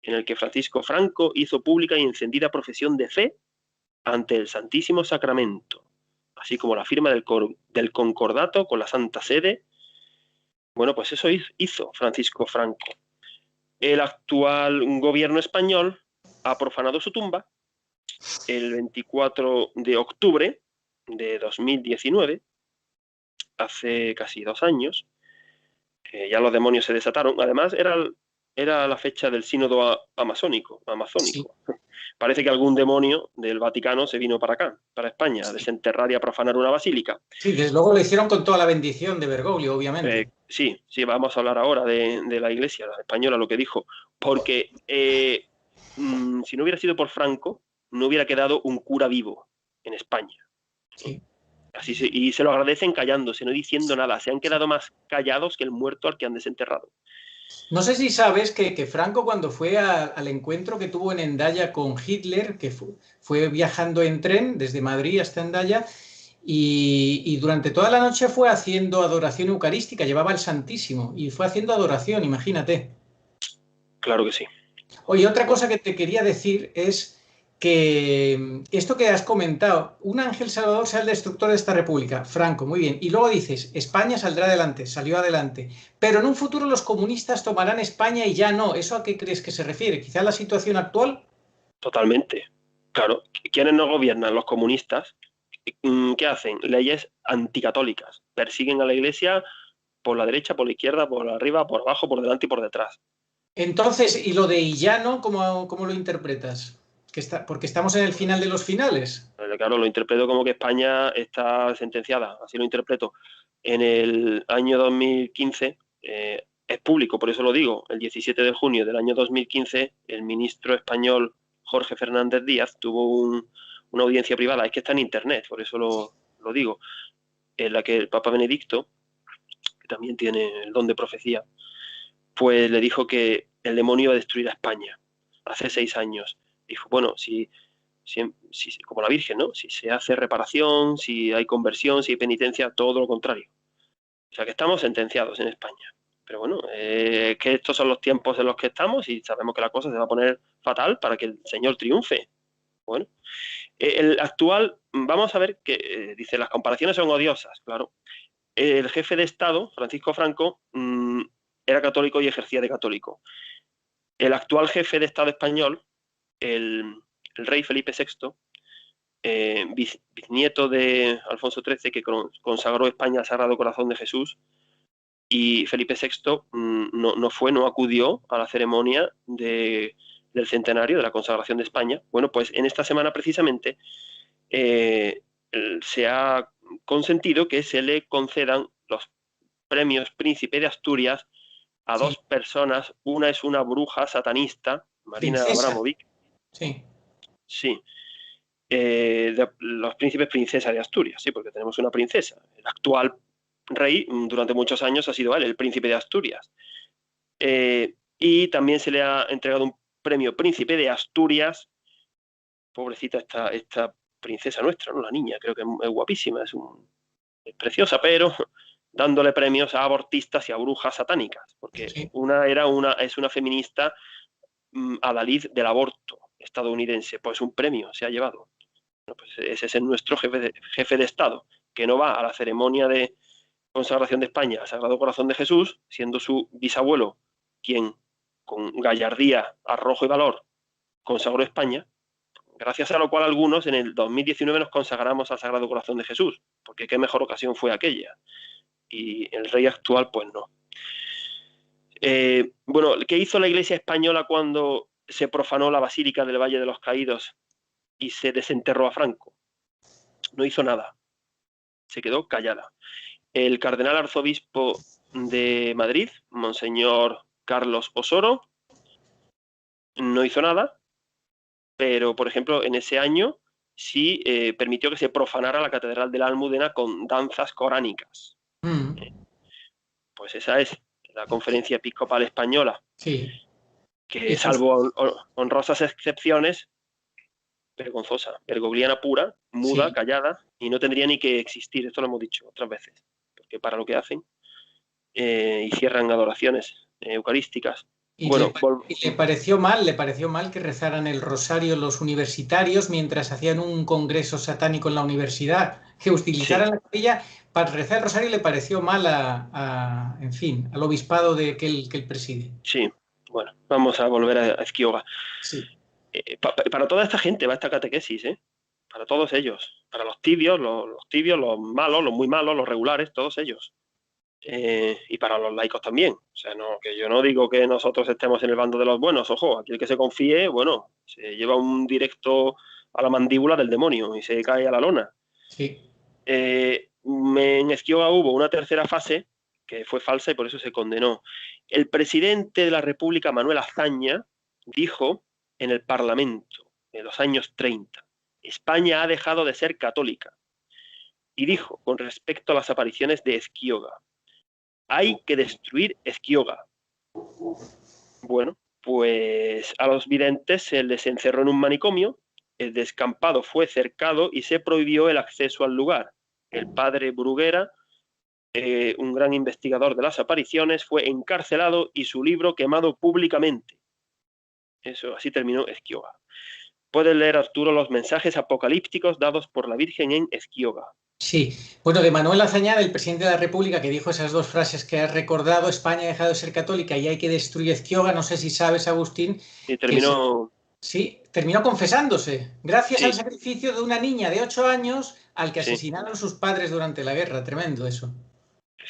en el que Francisco Franco hizo pública y encendida profesión de fe ante el Santísimo Sacramento, así como la firma del concordato con la Santa Sede. Bueno, pues eso hizo Francisco Franco. El actual gobierno español ha profanado su tumba el 24 de octubre de 2019, hace casi 2 años. Ya los demonios se desataron. Además, era la fecha del sínodo amazónico. Sí. Parece que algún demonio del Vaticano se vino para acá, para España, a desenterrar y a profanar una basílica. Sí, desde luego lo hicieron con toda la bendición de Bergoglio, obviamente. Sí, vamos a hablar ahora de la Iglesia española, lo que dijo. Porque si no hubiera sido por Franco, no hubiera quedado un cura vivo en España. Sí. Y se lo agradecen callándose, no diciendo nada. Se han quedado más callados que el muerto al que han desenterrado. No sé si sabes que Franco, cuando fue al encuentro que tuvo en Hendaya con Hitler, que fue viajando en tren desde Madrid hasta Hendaya, y durante toda la noche fue haciendo adoración eucarística, llevaba el Santísimo y fue haciendo adoración, imagínate. Claro que sí, Oye, otra cosa que te quería decir es que esto que has comentado, un Ángel Salvador sea el destructor de esta república, Franco, muy bien. Y luego dices, España saldrá adelante, salió adelante. Pero en un futuro los comunistas tomarán España y ya no. ¿Eso a qué crees que se refiere? ¿Quizá la situación actual? Totalmente. Claro, ¿quiénes no gobiernan? Los comunistas. ¿Qué hacen? Leyes anticatólicas. Persiguen a la Iglesia por la derecha, por la izquierda, por arriba, por abajo, por delante y por detrás. Entonces, ¿y lo de Illano, cómo lo interpretas? Porque estamos en el final de los finales. Claro, lo interpreto como que España está sentenciada, así lo interpreto. En el año 2015, es público, por eso lo digo, el 17 de junio del año 2015, el ministro español Jorge Fernández Díaz tuvo una audiencia privada, es que está en internet, por eso lo digo, en la que el Papa Benedicto, que también tiene el don de profecía, pues le dijo que el demonio iba a destruir a España hace 6 años. Dijo, bueno, si como la Virgen, ¿no? Si se hace reparación, si hay conversión, si hay penitencia, todo lo contrario. O sea que estamos sentenciados en España. Pero bueno, que estos son los tiempos en los que estamos y sabemos que la cosa se va a poner fatal para que el Señor triunfe. Bueno, el actual, vamos a ver que, dice, las comparaciones son odiosas, claro. El jefe de Estado, Francisco Franco, era católico y ejercía de católico. El actual jefe de Estado español, el rey Felipe VI, bisnieto de Alfonso XIII, que consagró España al Sagrado Corazón de Jesús, y Felipe VI no acudió a la ceremonia del centenario de la consagración de España. Bueno, pues en esta semana precisamente se ha consentido que se le concedan los premios Príncipe de Asturias a Sí, dos personas. Una es una bruja satanista, Marina princesa. Abramovic, Sí, sí, de los príncipes princesa de Asturias, sí, porque tenemos una princesa. El actual rey durante muchos años ha sido él, el príncipe de Asturias. Y también se le ha entregado un premio príncipe de Asturias. Pobrecita esta princesa nuestra, ¿no? La niña, creo que es guapísima, es preciosa, pero dándole premios a abortistas y a brujas satánicas, porque sí. es una feminista adalid del aborto estadounidense, pues un premio se ha llevado. Bueno, pues ese es nuestro jefe de Estado, que no va a la ceremonia de consagración de España al Sagrado Corazón de Jesús, siendo su bisabuelo quien con gallardía, arrojo y valor consagró España, gracias a lo cual algunos en el 2019 nos consagramos al Sagrado Corazón de Jesús, porque qué mejor ocasión fue aquella. Y el rey actual, pues no. Bueno, ¿qué hizo la Iglesia española cuando se profanó la Basílica del Valle de los Caídos y se desenterró a Franco? No hizo nada, se quedó callada. El cardenal arzobispo de Madrid, Monseñor Carlos Osoro, no hizo nada, pero, por ejemplo, en ese año sí permitió que se profanara la Catedral de la Almudena con danzas coránicas. Mm, Pues esa es la Conferencia Episcopal Española, sí. que Y sus- salvo honrosas excepciones, vergonzosa, bergogliana pura, muda, sí. callada, y no tendría ni que existir, esto lo hemos dicho otras veces, porque para lo que hacen, y cierran adoraciones eucarísticas. Y Bueno, le pareció mal que rezaran el rosario los universitarios mientras hacían un congreso satánico en la universidad. Que sí, utilizaran la capilla para rezar el rosario le pareció mal en fin, al obispado que él preside. sí, bueno, vamos a volver a Esquioga. Sí, Para toda esta gente va esta catequesis, ¿eh? Para todos ellos, para los tibios, los tibios, los malos, los muy malos, los regulares, todos ellos. Y para los laicos también. O sea, no, que yo no digo que nosotros estemos en el bando de los buenos, ojo, aquel que se confíe, bueno, se lleva un directo a la mandíbula del demonio y se cae a la lona. sí. En Esquioga hubo una tercera fase que fue falsa y por eso se condenó. El presidente de la República, Manuel Azaña, dijo en el Parlamento en los años 30, España ha dejado de ser católica. Y dijo con respecto a las apariciones de Esquioga, hay que destruir Esquioga. Bueno, pues a los videntes se les encerró en un manicomio, el descampado fue cercado y se prohibió el acceso al lugar. El padre Bruguera, un gran investigador de las apariciones, fue encarcelado y su libro quemado públicamente. Eso, así terminó Ezquioga. Puedes leer, Arturo, los mensajes apocalípticos dados por la Virgen en Ezquioga. Sí, bueno, de Manuel Azaña, el presidente de la República, que dijo esas dos frases que has recordado: España ha dejado de ser católica y hay que destruir Ezquioga. No sé si sabes, Agustín, Y que terminó... sí, terminó confesándose, gracias al Sí, sacrificio de una niña de 8 años al que sí, asesinaron sus padres durante la guerra. Tremendo eso.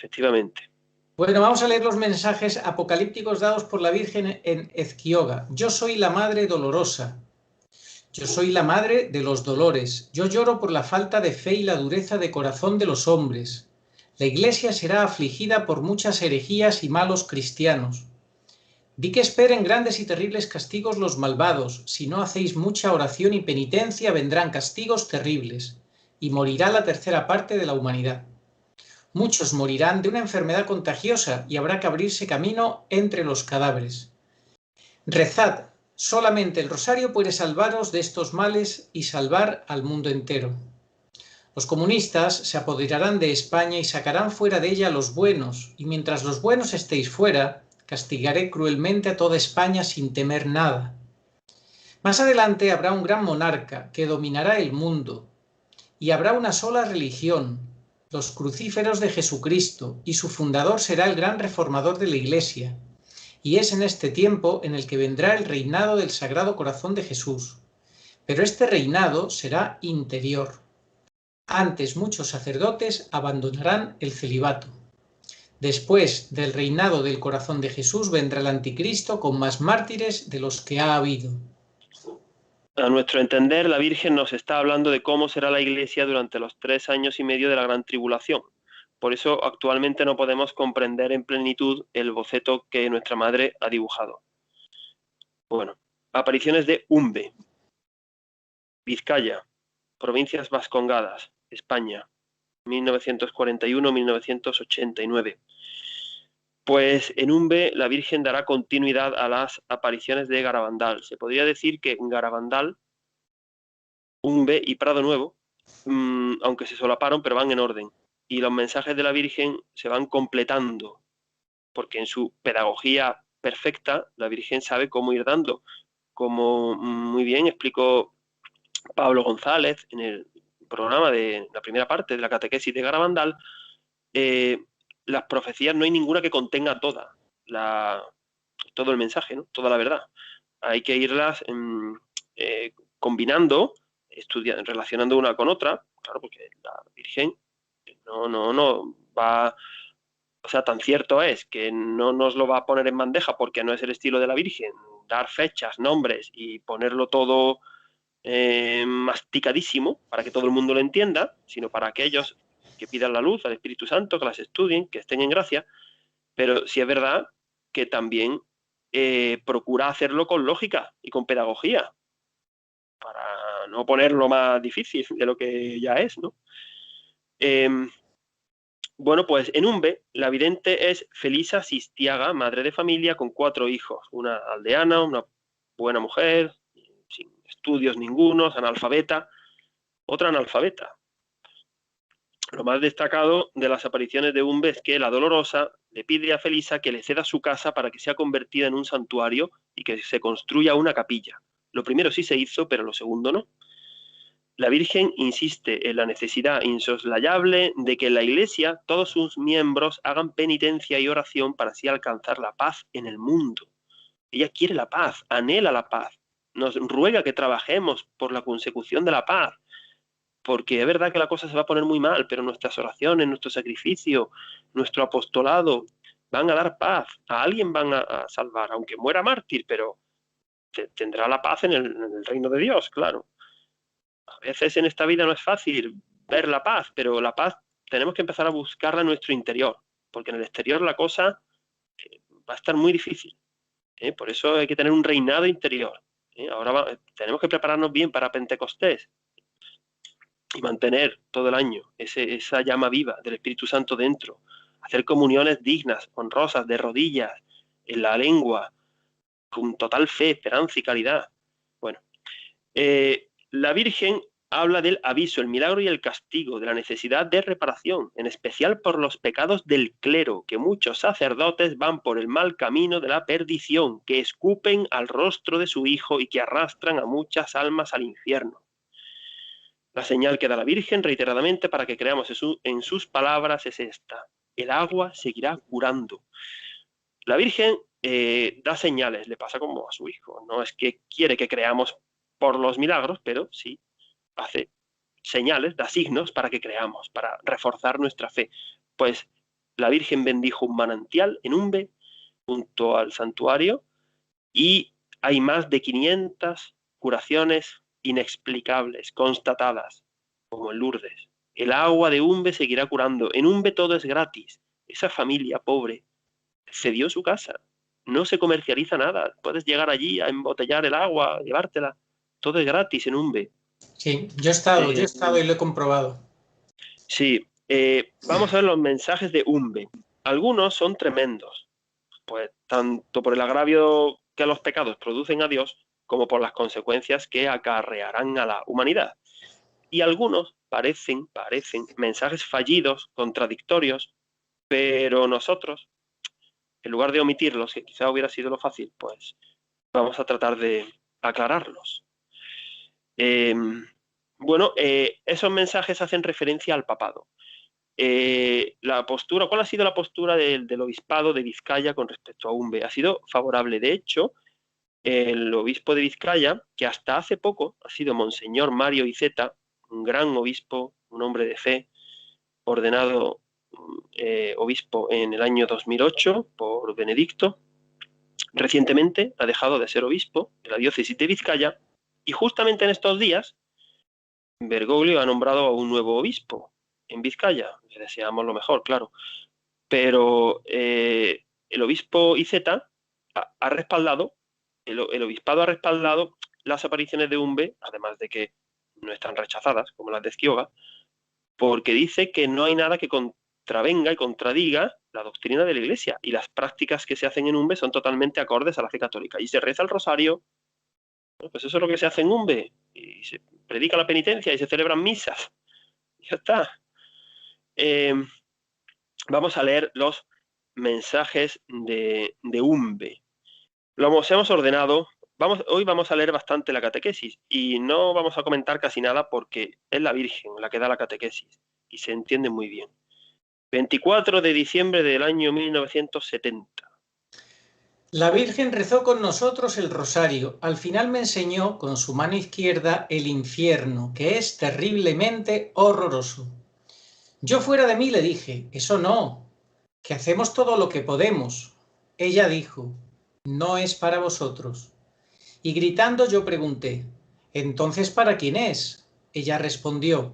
efectivamente. Bueno, vamos a leer los mensajes apocalípticos dados por la Virgen en Ezquioga. Yo soy la Madre Dolorosa. Yo soy la madre de los dolores. Yo lloro por la falta de fe y la dureza de corazón de los hombres. La Iglesia será afligida por muchas herejías y malos cristianos. Di que esperen grandes y terribles castigos los malvados. Si no hacéis mucha oración y penitencia, vendrán castigos terribles, y morirá la tercera parte de la humanidad. Muchos morirán de una enfermedad contagiosa y habrá que abrirse camino entre los cadáveres. Rezad, solamente el rosario puede salvaros de estos males y salvar al mundo entero. Los comunistas se apoderarán de España y sacarán fuera de ella a los buenos, y mientras los buenos estéis fuera, castigaré cruelmente a toda España sin temer nada. Más adelante habrá un gran monarca que dominará el mundo, y habrá una sola religión, los crucíferos de Jesucristo, y su fundador será el gran reformador de la Iglesia. Y es en este tiempo en el que vendrá el reinado del Sagrado Corazón de Jesús. Pero este reinado será interior. Antes muchos sacerdotes abandonarán el celibato. Después del reinado del Corazón de Jesús vendrá el Anticristo con más mártires de los que ha habido. A nuestro entender, la Virgen nos está hablando de cómo será la Iglesia durante los 3 años y medio de la Gran Tribulación. Por eso actualmente no podemos comprender en plenitud el boceto que nuestra madre ha dibujado. Bueno, apariciones de Umbe, Vizcaya, Provincias Vascongadas, España, 1941-1989. Pues en Umbe la Virgen dará continuidad a las apariciones de Garabandal. Se podría decir que Garabandal, Umbe y Prado Nuevo, aunque se solaparon, pero van en orden. Y los mensajes de la Virgen se van completando, porque en su pedagogía perfecta la Virgen sabe cómo ir dando. Como muy bien explicó Pablo González en el programa de la primera parte de la catequesis de Garabandal, las profecías no hay ninguna que contenga todo el mensaje, ¿no? Toda la verdad. Hay que irlas combinando, relacionando una con otra, claro, porque la Virgen no va, o sea, tan cierto es que no nos lo va a poner en bandeja porque no es el estilo de la Virgen, dar fechas, nombres y ponerlo todo masticadísimo para que todo el mundo lo entienda, sino para aquellos que pidan la luz al Espíritu Santo, que las estudien, que estén en gracia, pero sí es verdad que también procura hacerlo con lógica y con pedagogía, para no ponerlo más difícil de lo que ya es, ¿no? Bueno, pues en Umbe, la vidente es Felisa Sistiaga, madre de familia con 4 hijos, una aldeana, una buena mujer, sin estudios ningunos, analfabeta, otra analfabeta. Lo más destacado de las apariciones de Umbe es que la Dolorosa le pide a Felisa que le ceda su casa para que sea convertida en un santuario y que se construya una capilla. Lo primero sí se hizo, pero lo segundo no. La Virgen insiste en la necesidad insoslayable de que en la Iglesia todos sus miembros hagan penitencia y oración para así alcanzar la paz en el mundo. Ella quiere la paz, anhela la paz, nos ruega que trabajemos por la consecución de la paz, porque es verdad que la cosa se va a poner muy mal, pero nuestras oraciones, nuestro sacrificio, nuestro apostolado van a dar paz, a alguien van a salvar, aunque muera mártir, pero tendrá la paz en el reino de Dios, claro. A veces en esta vida no es fácil ver la paz, pero la paz tenemos que empezar a buscarla en nuestro interior, porque en el exterior la cosa va a estar muy difícil. Por eso hay que tener un reinado interior. Ahora tenemos que prepararnos bien para Pentecostés y mantener todo el año esa llama viva del Espíritu Santo dentro, hacer comuniones dignas, honrosas, de rodillas, en la lengua, con total fe, esperanza y caridad. Bueno, la Virgen habla del aviso, el milagro y el castigo, de la necesidad de reparación, en especial por los pecados del clero, que muchos sacerdotes van por el mal camino de la perdición, que escupen al rostro de su Hijo y que arrastran a muchas almas al infierno. La señal que da la Virgen reiteradamente para que creamos en sus palabras es esta: el agua seguirá curando. La Virgen da señales, le pasa como a su Hijo. No es que quiere que creamos por los milagros, pero sí hace señales, da signos para que creamos, para reforzar nuestra fe. Pues la Virgen bendijo un manantial en Umbe, junto al santuario, y hay más de 500 curaciones inexplicables, constatadas, como en Lourdes. El agua de Umbe seguirá curando. En Umbe todo es gratis. Esa familia pobre cedió su casa. No se comercializa nada. Puedes llegar allí a embotellar el agua, llevártela. Todo es gratis en Umbe. Sí, yo he estado y lo he comprobado. Sí, vamos a ver los mensajes de Umbe. Algunos son tremendos, pues tanto por el agravio que los pecados producen a Dios, como por las consecuencias que acarrearán a la humanidad. Y algunos parecen mensajes fallidos, contradictorios, pero nosotros, en lugar de omitirlos, que quizá hubiera sido lo fácil, pues vamos a tratar de aclararlos. Esos mensajes hacen referencia al papado. ¿Cuál ha sido la postura del obispado de Vizcaya con respecto a Umbe? Ha sido favorable. De hecho, el obispo de Vizcaya, que hasta hace poco ha sido Monseñor Mario Iceta, un gran obispo, un hombre de fe, ordenado obispo en el año 2008 por Benedicto, recientemente ha dejado de ser obispo de la diócesis de Vizcaya, y justamente en estos días Bergoglio ha nombrado a un nuevo obispo en Vizcaya. Le deseamos lo mejor, claro. Pero el obispo Iceta ha respaldado, el obispado ha respaldado las apariciones de Umbe, además de que no están rechazadas, como las de Ezquioga, porque dice que no hay nada que contravenga y contradiga la doctrina de la Iglesia, y las prácticas que se hacen en Umbe son totalmente acordes a la fe católica. Y se reza el rosario, pues eso es lo que se hace en Umbe, y se predica la penitencia y se celebran misas. Ya está. Vamos a leer los mensajes de Umbe. Hemos ordenado. Hoy vamos a leer bastante la catequesis y no vamos a comentar casi nada porque es la Virgen la que da la catequesis y se entiende muy bien. 24 de diciembre del año 1970. La Virgen rezó con nosotros el rosario. Al final me enseñó con su mano izquierda el infierno, que es terriblemente horroroso. Yo fuera de mí le dije, eso no, que hacemos todo lo que podemos. Ella dijo, no es para vosotros. Y gritando yo pregunté, ¿entonces para quién es? Ella respondió,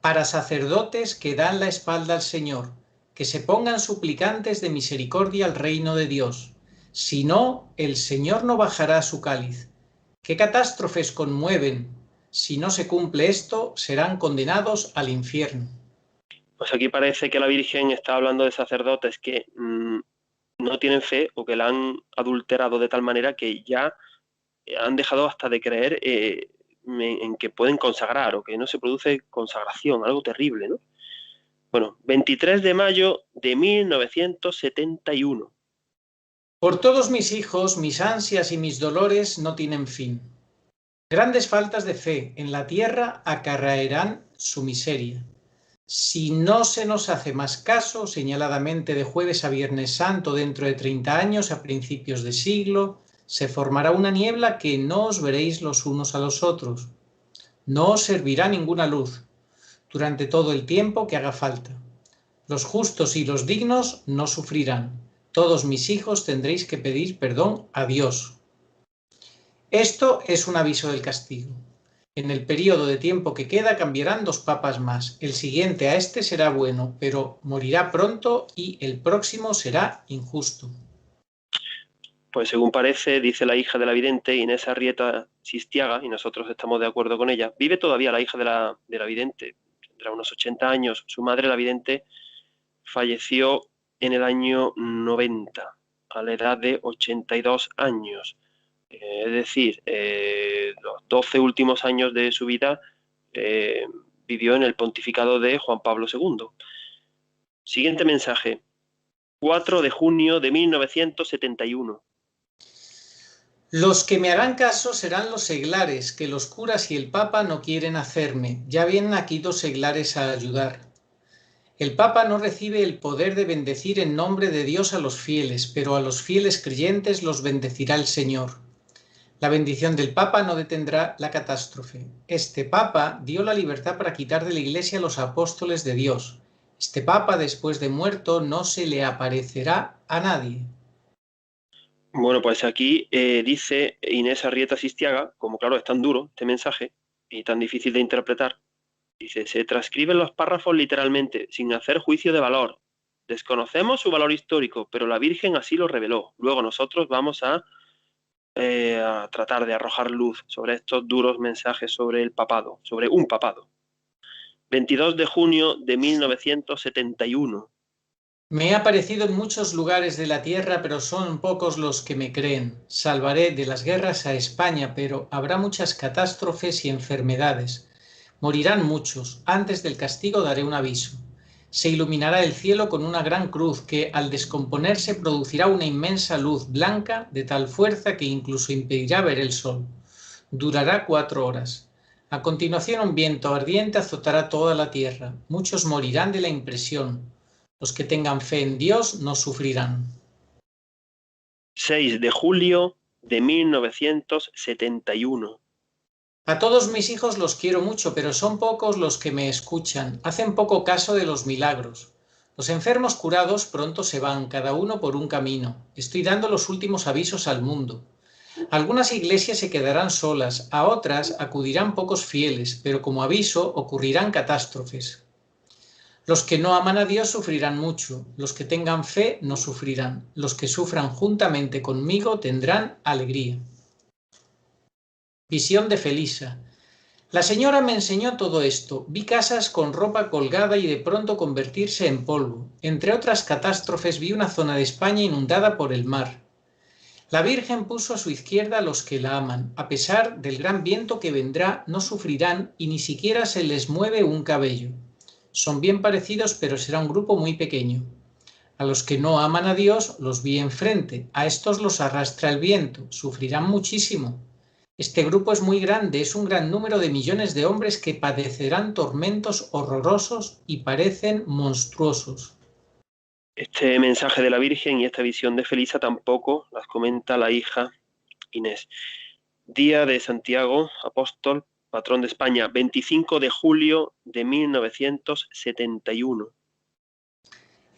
para sacerdotes que dan la espalda al Señor, que se pongan suplicantes de misericordia al reino de Dios. Si no, el Señor no bajará su cáliz. ¿Qué catástrofes conmueven? Si no se cumple esto, serán condenados al infierno. Pues aquí parece que la Virgen está hablando de sacerdotes que no tienen fe o que la han adulterado de tal manera que ya han dejado hasta de creer en que pueden consagrar o que no se produce consagración, algo terrible, ¿no? Bueno, 23 de mayo de 1971. Por todos mis hijos, mis ansias y mis dolores no tienen fin. Grandes faltas de fe en la tierra acarrearán su miseria. Si no se nos hace más caso, señaladamente de jueves a viernes santo dentro de 30 años, a principios de siglo, se formará una niebla que no os veréis los unos a los otros. No os servirá ninguna luz durante todo el tiempo que haga falta. Los justos y los dignos no sufrirán. Todos mis hijos tendréis que pedir perdón a Dios. Esto es un aviso del castigo. En el periodo de tiempo que queda cambiarán 2 papas más. El siguiente a este será bueno, pero morirá pronto y el próximo será injusto. Pues según parece, dice la hija de la vidente, Inés Arrieta Sistiaga, y nosotros estamos de acuerdo con ella, vive todavía la hija de la vidente, tendrá unos 80 años. Su madre, la vidente, falleció en el año 90, a la edad de 82 años. Es decir, los 12 últimos años de su vida vivió en el pontificado de Juan Pablo II. Siguiente mensaje. 4 de junio de 1971. Los que me harán caso serán los seglares, que los curas y el Papa no quieren hacerme. Ya vienen aquí 2 seglares a ayudar. El Papa no recibe el poder de bendecir en nombre de Dios a los fieles, pero a los fieles creyentes los bendecirá el Señor. La bendición del Papa no detendrá la catástrofe. Este Papa dio la libertad para quitar de la Iglesia a los apóstoles de Dios. Este Papa, después de muerto, no se le aparecerá a nadie. Bueno, pues aquí dice Inés Arrieta Sistiaga, como claro es tan duro este mensaje y tan difícil de interpretar, dice, se transcriben los párrafos literalmente, sin hacer juicio de valor. Desconocemos su valor histórico, pero la Virgen así lo reveló. Luego nosotros vamos a tratar de arrojar luz sobre estos duros mensajes sobre el papado, sobre un papado. 22 de junio de 1971. Me he aparecido en muchos lugares de la tierra, pero son pocos los que me creen. Salvaré de las guerras a España, pero habrá muchas catástrofes y enfermedades. Morirán muchos. Antes del castigo daré un aviso. Se iluminará el cielo con una gran cruz que, al descomponerse, producirá una inmensa luz blanca de tal fuerza que incluso impedirá ver el sol. Durará 4 horas. A continuación, un viento ardiente azotará toda la tierra. Muchos morirán de la impresión. Los que tengan fe en Dios no sufrirán. 6 de julio de 1971. A todos mis hijos los quiero mucho, pero son pocos los que me escuchan. Hacen poco caso de los milagros. Los enfermos curados pronto se van, cada uno por un camino. Estoy dando los últimos avisos al mundo. Algunas iglesias se quedarán solas, a otras acudirán pocos fieles, pero como aviso ocurrirán catástrofes. Los que no aman a Dios sufrirán mucho, los que tengan fe no sufrirán, los que sufran juntamente conmigo tendrán alegría. Visión de Felisa. La señora me enseñó todo esto. Vi casas con ropa colgada y de pronto convertirse en polvo. Entre otras catástrofes vi una zona de España inundada por el mar. La Virgen puso a su izquierda a los que la aman. A pesar del gran viento que vendrá, no sufrirán y ni siquiera se les mueve un cabello. Son bien parecidos, pero será un grupo muy pequeño. A los que no aman a Dios los vi enfrente. A estos los arrastra el viento. Sufrirán muchísimo. Este grupo es muy grande, es un gran número de millones de hombres que padecerán tormentos horrorosos y parecen monstruosos. Este mensaje de la Virgen y esta visión de Felisa tampoco las comenta la hija Inés. Día de Santiago, apóstol, patrón de España, 25 de julio de 1971.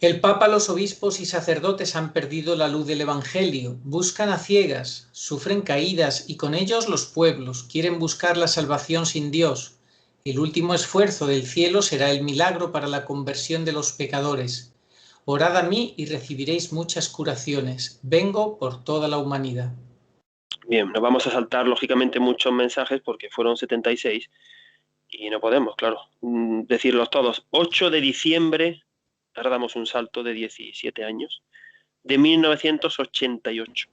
El Papa, los obispos y sacerdotes han perdido la luz del Evangelio, buscan a ciegas, sufren caídas y con ellos los pueblos, quieren buscar la salvación sin Dios. El último esfuerzo del cielo será el milagro para la conversión de los pecadores. Orad a mí y recibiréis muchas curaciones. Vengo por toda la humanidad. Bien, nos vamos a saltar lógicamente muchos mensajes porque fueron 76 y no podemos, claro, decirlos todos. 8 de diciembre, ahora damos un salto de 17 años, de 1988.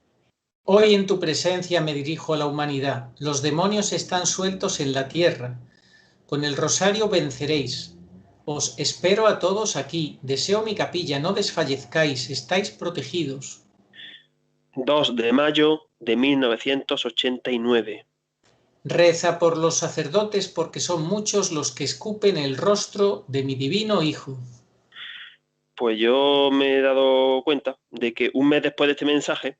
Hoy en tu presencia me dirijo a la humanidad. Los demonios están sueltos en la tierra. Con el rosario venceréis. Os espero a todos aquí. Deseo mi capilla. No desfallezcáis. Estáis protegidos. 2 de mayo de 1989. Reza por los sacerdotes porque son muchos los que escupen el rostro de mi divino Hijo. Pues yo me he dado cuenta de que un mes después de este mensaje,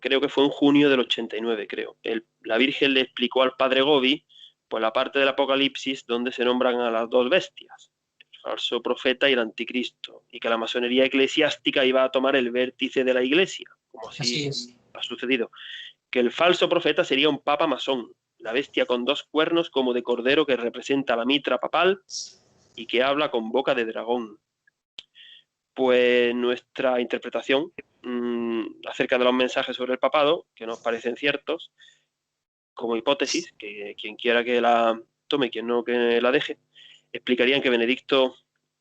creo que fue en junio del 89, creo, la Virgen le explicó al padre Gobi pues la parte del Apocalipsis donde se nombran a las 2 bestias, el falso profeta y el anticristo, y que la masonería eclesiástica iba a tomar el vértice de la Iglesia, como así ha sucedido, que el falso profeta sería un papa masón, la bestia con 2 cuernos como de cordero que representa la mitra papal y que habla con boca de dragón. Pues nuestra interpretación acerca de los mensajes sobre el papado, que nos parecen ciertos, como hipótesis, que quien quiera que la tome, quien no que la deje, explicarían que Benedicto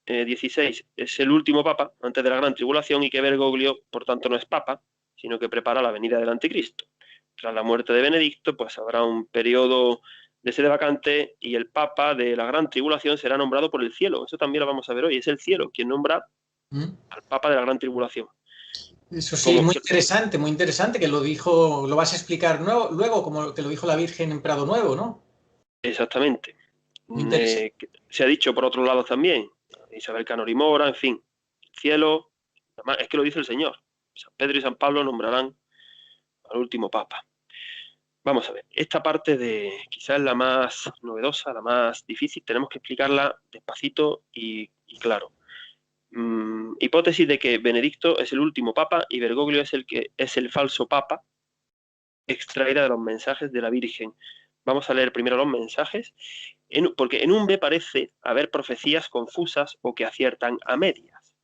XVI es el último papa antes de la gran tribulación y que Bergoglio, por tanto, no es papa, sino que prepara la venida del anticristo. Tras la muerte de Benedicto, pues habrá un periodo de sede vacante, y el Papa de la Gran Tribulación será nombrado por el cielo. Eso también lo vamos a ver hoy. Es el cielo quien nombra al Papa de la Gran Tribulación. Eso sí, muy interesante que lo dijo, lo vas a explicar luego, como que lo dijo la Virgen en Prado Nuevo, ¿no? Exactamente. Muy interesante. Se ha dicho por otros lados también, Isabel Canori Mora, en fin, el cielo, además, es que lo dice el Señor. San Pedro y San Pablo nombrarán al último Papa. Vamos a ver, esta parte quizás la más novedosa, la más difícil, tenemos que explicarla despacito y claro. Hipótesis de que Benedicto es el último papa y Bergoglio es el falso papa, extraída de los mensajes de la Virgen. Vamos a leer primero los mensajes, porque en un B parece haber profecías confusas o que aciertan a medias.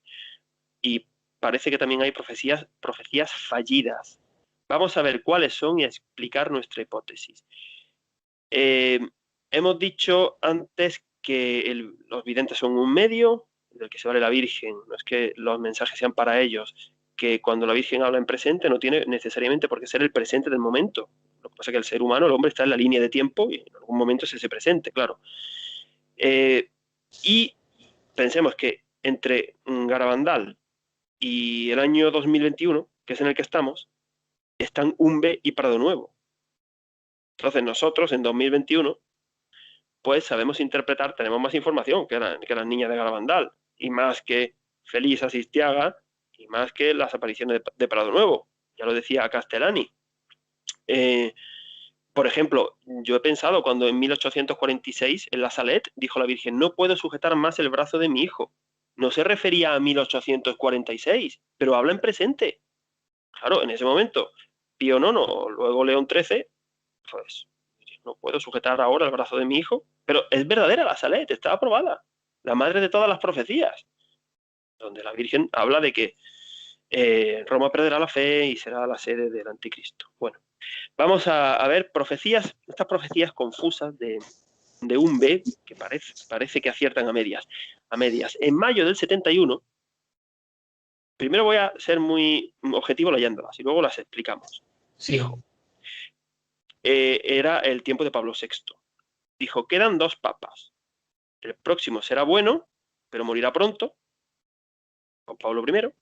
Y parece que también hay profecías fallidas. Vamos a ver cuáles son y a explicar nuestra hipótesis. Hemos dicho antes que los videntes son un medio del que se vale la Virgen. No es que los mensajes sean para ellos, que cuando la Virgen habla en presente no tiene necesariamente por qué ser el presente del momento. Lo que pasa es que el ser humano, el hombre, está en la línea de tiempo y en algún momento es ese presente, claro. Y pensemos que entre Garabandal y el año 2021, que es en el que están Umbe y Prado Nuevo. Entonces nosotros en 2021 pues sabemos interpretar, tenemos más información que las niñas de Garabandal, y más que Feliz Asistiaga, y más que las apariciones de Prado Nuevo. Ya lo decía Castellani. Por ejemplo, yo he pensado cuando en 1846 en la Salet dijo la Virgen: no puedo sujetar más el brazo de mi hijo. No se refería a 1846, pero habla en presente. Claro, en ese momento, Pío IX, luego León XIII, pues no puedo sujetar ahora el brazo de mi hijo, pero es verdadera la Salet, está aprobada, la madre de todas las profecías, donde la Virgen habla de que Roma perderá la fe y será la sede del anticristo. Bueno, vamos a ver profecías, estas profecías confusas de Umbe, que parece que aciertan a medias. En mayo del 71, primero voy a ser muy objetivo leyéndolas y luego las explicamos. Sí. Dijo, era el tiempo de Pablo VI. Dijo: quedan 2 papas. El próximo será bueno, pero morirá pronto, Juan Pablo I.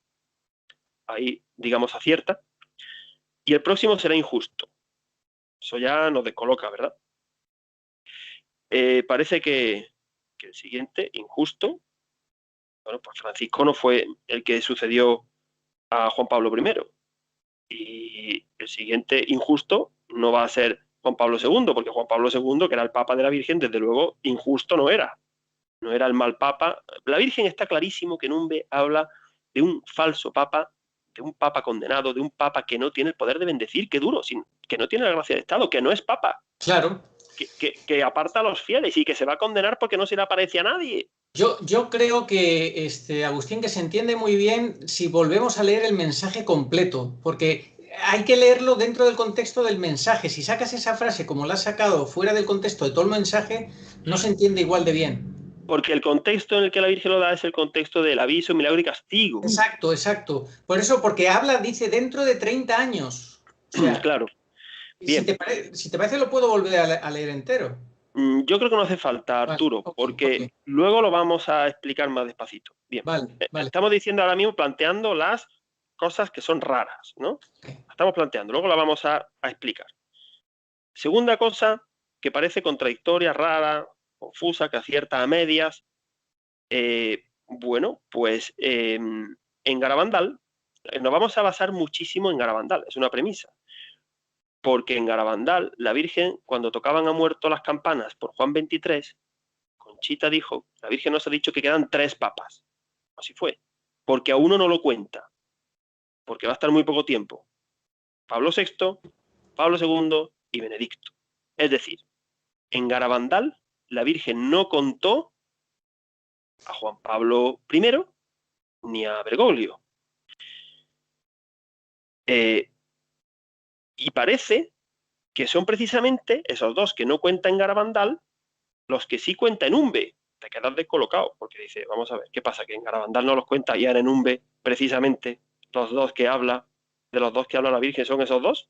Ahí, digamos, acierta. Y el próximo será injusto. Eso ya nos descoloca, ¿verdad? Parece que el siguiente, injusto, bueno, pues Francisco no fue el que sucedió a Juan Pablo I. Y el siguiente, injusto, no va a ser Juan Pablo II, porque Juan Pablo II, que era el Papa de la Virgen, desde luego, injusto no era. No era el mal Papa. La Virgen está clarísimo que en Umbe habla de un falso Papa, de un Papa condenado, de un Papa que no tiene el poder de bendecir, que duro, que no tiene la gracia de Estado, que no es Papa. Claro. Que aparta a los fieles y que se va a condenar porque no se le aparece a nadie. Yo creo que, Agustín, que se entiende muy bien si volvemos a leer el mensaje completo, porque hay que leerlo dentro del contexto del mensaje. Si sacas esa frase como la has sacado fuera del contexto de todo el mensaje, no se entiende igual de bien. Porque el contexto en el que la Virgen lo da es el contexto del aviso, milagro y castigo. Exacto, exacto. Por eso, porque dice dentro de 30 años. O sea, claro. Bien. Si te parece, lo puedo volver a leer entero. Yo creo que no hace falta, Arturo, porque luego lo vamos a explicar más despacito. Bien, vale. Estamos diciendo ahora mismo, planteando las cosas que son raras, ¿no? Estamos planteando, luego la vamos a explicar. Segunda cosa que parece contradictoria, rara, confusa, que acierta a medias. Bueno, pues en Garabandal nos vamos a basar muchísimo en Garabandal, es una premisa. Porque en Garabandal, la Virgen, cuando tocaban a muerto las campanas por Juan 23, Conchita dijo: la Virgen nos ha dicho que quedan 3 papas. Así fue. Porque a uno no lo cuenta. Porque va a estar muy poco tiempo. Pablo VI, Pablo II y Benedicto. Es decir, en Garabandal, la Virgen no contó a Juan Pablo I ni a Bergoglio. Y parece que son precisamente esos 2 que no cuentan en Garabandal los que sí cuenta en Umbe. Te quedas descolocado, porque dice, vamos a ver, ¿qué pasa? Que en Garabandal no los cuenta y ahora en Umbe, precisamente, de los 2 que habla la Virgen son esos 2.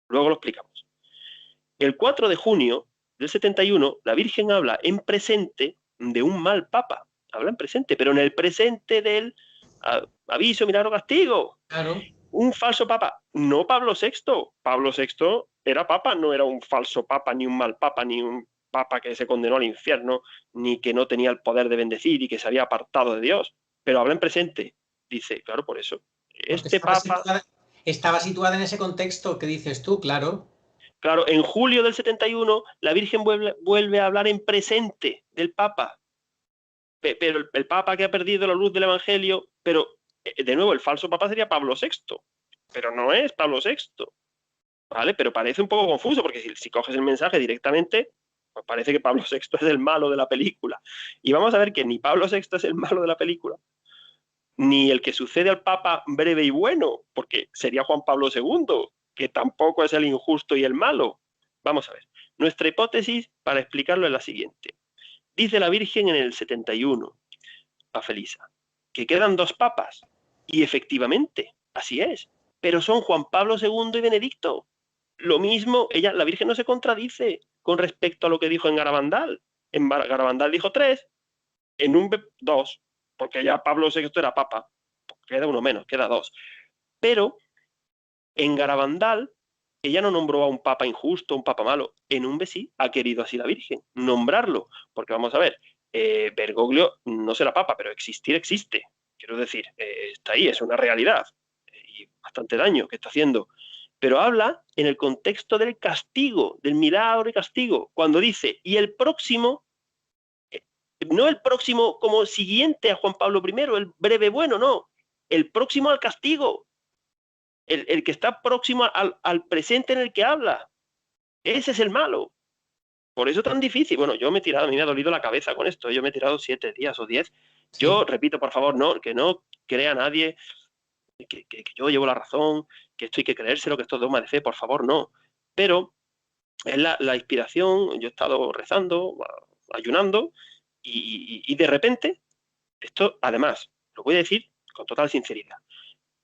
Luego lo explicamos. El 4 de junio del 71, la Virgen habla en presente de un mal papa. Habla en presente, pero en el presente del aviso, milagro, castigo. Claro. Un falso papa, no Pablo VI. Pablo VI era papa, no era un falso papa, ni un mal papa, ni un papa que se condenó al infierno, ni que no tenía el poder de bendecir y que se había apartado de Dios. Pero habla en presente. Dice, claro, por eso. Porque Este papa... estaba situada en ese contexto que dices tú, claro. Claro, en julio del 71 la Virgen vuelve a hablar en presente del papa. Pero el papa que ha perdido la luz del Evangelio, pero de nuevo el falso papa sería Pablo VI, pero no es Pablo VI. ¿Vale? Pero parece un poco confuso, porque si coges el mensaje directamente, pues parece que Pablo VI es el malo de la película. Y vamos a ver que ni Pablo VI es el malo de la película, ni el que sucede al Papa breve y bueno, porque sería Juan Pablo II, que tampoco es el injusto y el malo. Vamos a ver. Nuestra hipótesis para explicarlo es la siguiente. Dice la Virgen en el 71 a Felisa que quedan 2 papas. Y efectivamente, así es. Pero son Juan Pablo II y Benedicto. Lo mismo, la Virgen no se contradice con respecto a lo que dijo en Garabandal. En Garabandal dijo 3, en un 2, porque ya Pablo VI era papa. Queda uno menos, queda 2. Pero en Garabandal ella no nombró a un papa injusto, un papa malo. En un sí ha querido así la Virgen, nombrarlo. Porque vamos a ver, Bergoglio no será papa, pero existir existe. Quiero decir, está ahí, es una realidad. Y bastante daño que está haciendo. Pero habla en el contexto del castigo, del milagro y castigo. Cuando dice, y el próximo, no el próximo como siguiente a Juan Pablo I, el breve bueno, no. El próximo al castigo. El que está próximo al presente en el que habla. Ese es el malo. Por eso tan difícil. Bueno, yo me he tirado, a mí me ha dolido la cabeza con esto. Yo me he tirado 7 días o 10. Sí. Yo repito, por favor, que no crea nadie que yo llevo la razón, que esto hay que creérselo, que esto es dogma de fe, por favor, no. Pero es la inspiración. Yo he estado rezando, ayunando, y de repente, esto, además, lo voy a decir con total sinceridad.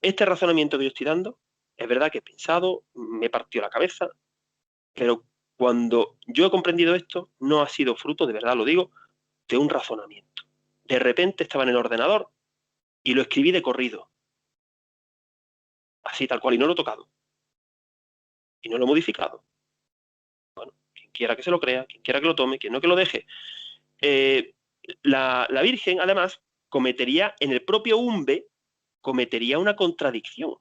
Este razonamiento que yo estoy dando, es verdad que he pensado, me partió la cabeza, pero cuando yo he comprendido esto, no ha sido fruto, de verdad lo digo, de un razonamiento. De repente estaba en el ordenador y lo escribí de corrido. Así, tal cual, y no lo he tocado. Y no lo he modificado. Bueno, quien quiera que se lo crea, quien quiera que lo tome, quien no que lo deje. La Virgen, además, cometería, en el propio umbe, cometería una contradicción.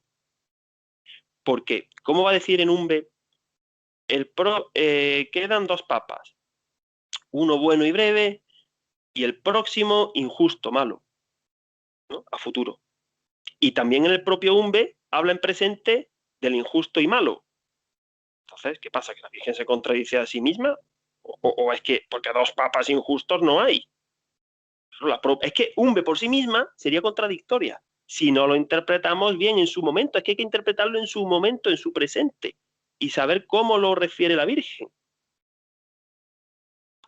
Porque, ¿cómo va a decir en umbe? Quedan 2 papas, uno bueno y breve y el próximo injusto, malo, ¿no? A futuro. Y también en el propio umbe habla en presente del injusto y malo. Entonces, ¿qué pasa? ¿Que la Virgen se contradice a sí misma? ¿O es que porque 2 papas injustos no hay? Es que umbe por sí misma sería contradictoria si no lo interpretamos bien en su momento. Es que hay que interpretarlo en su momento, en su presente, y saber cómo lo refiere la Virgen.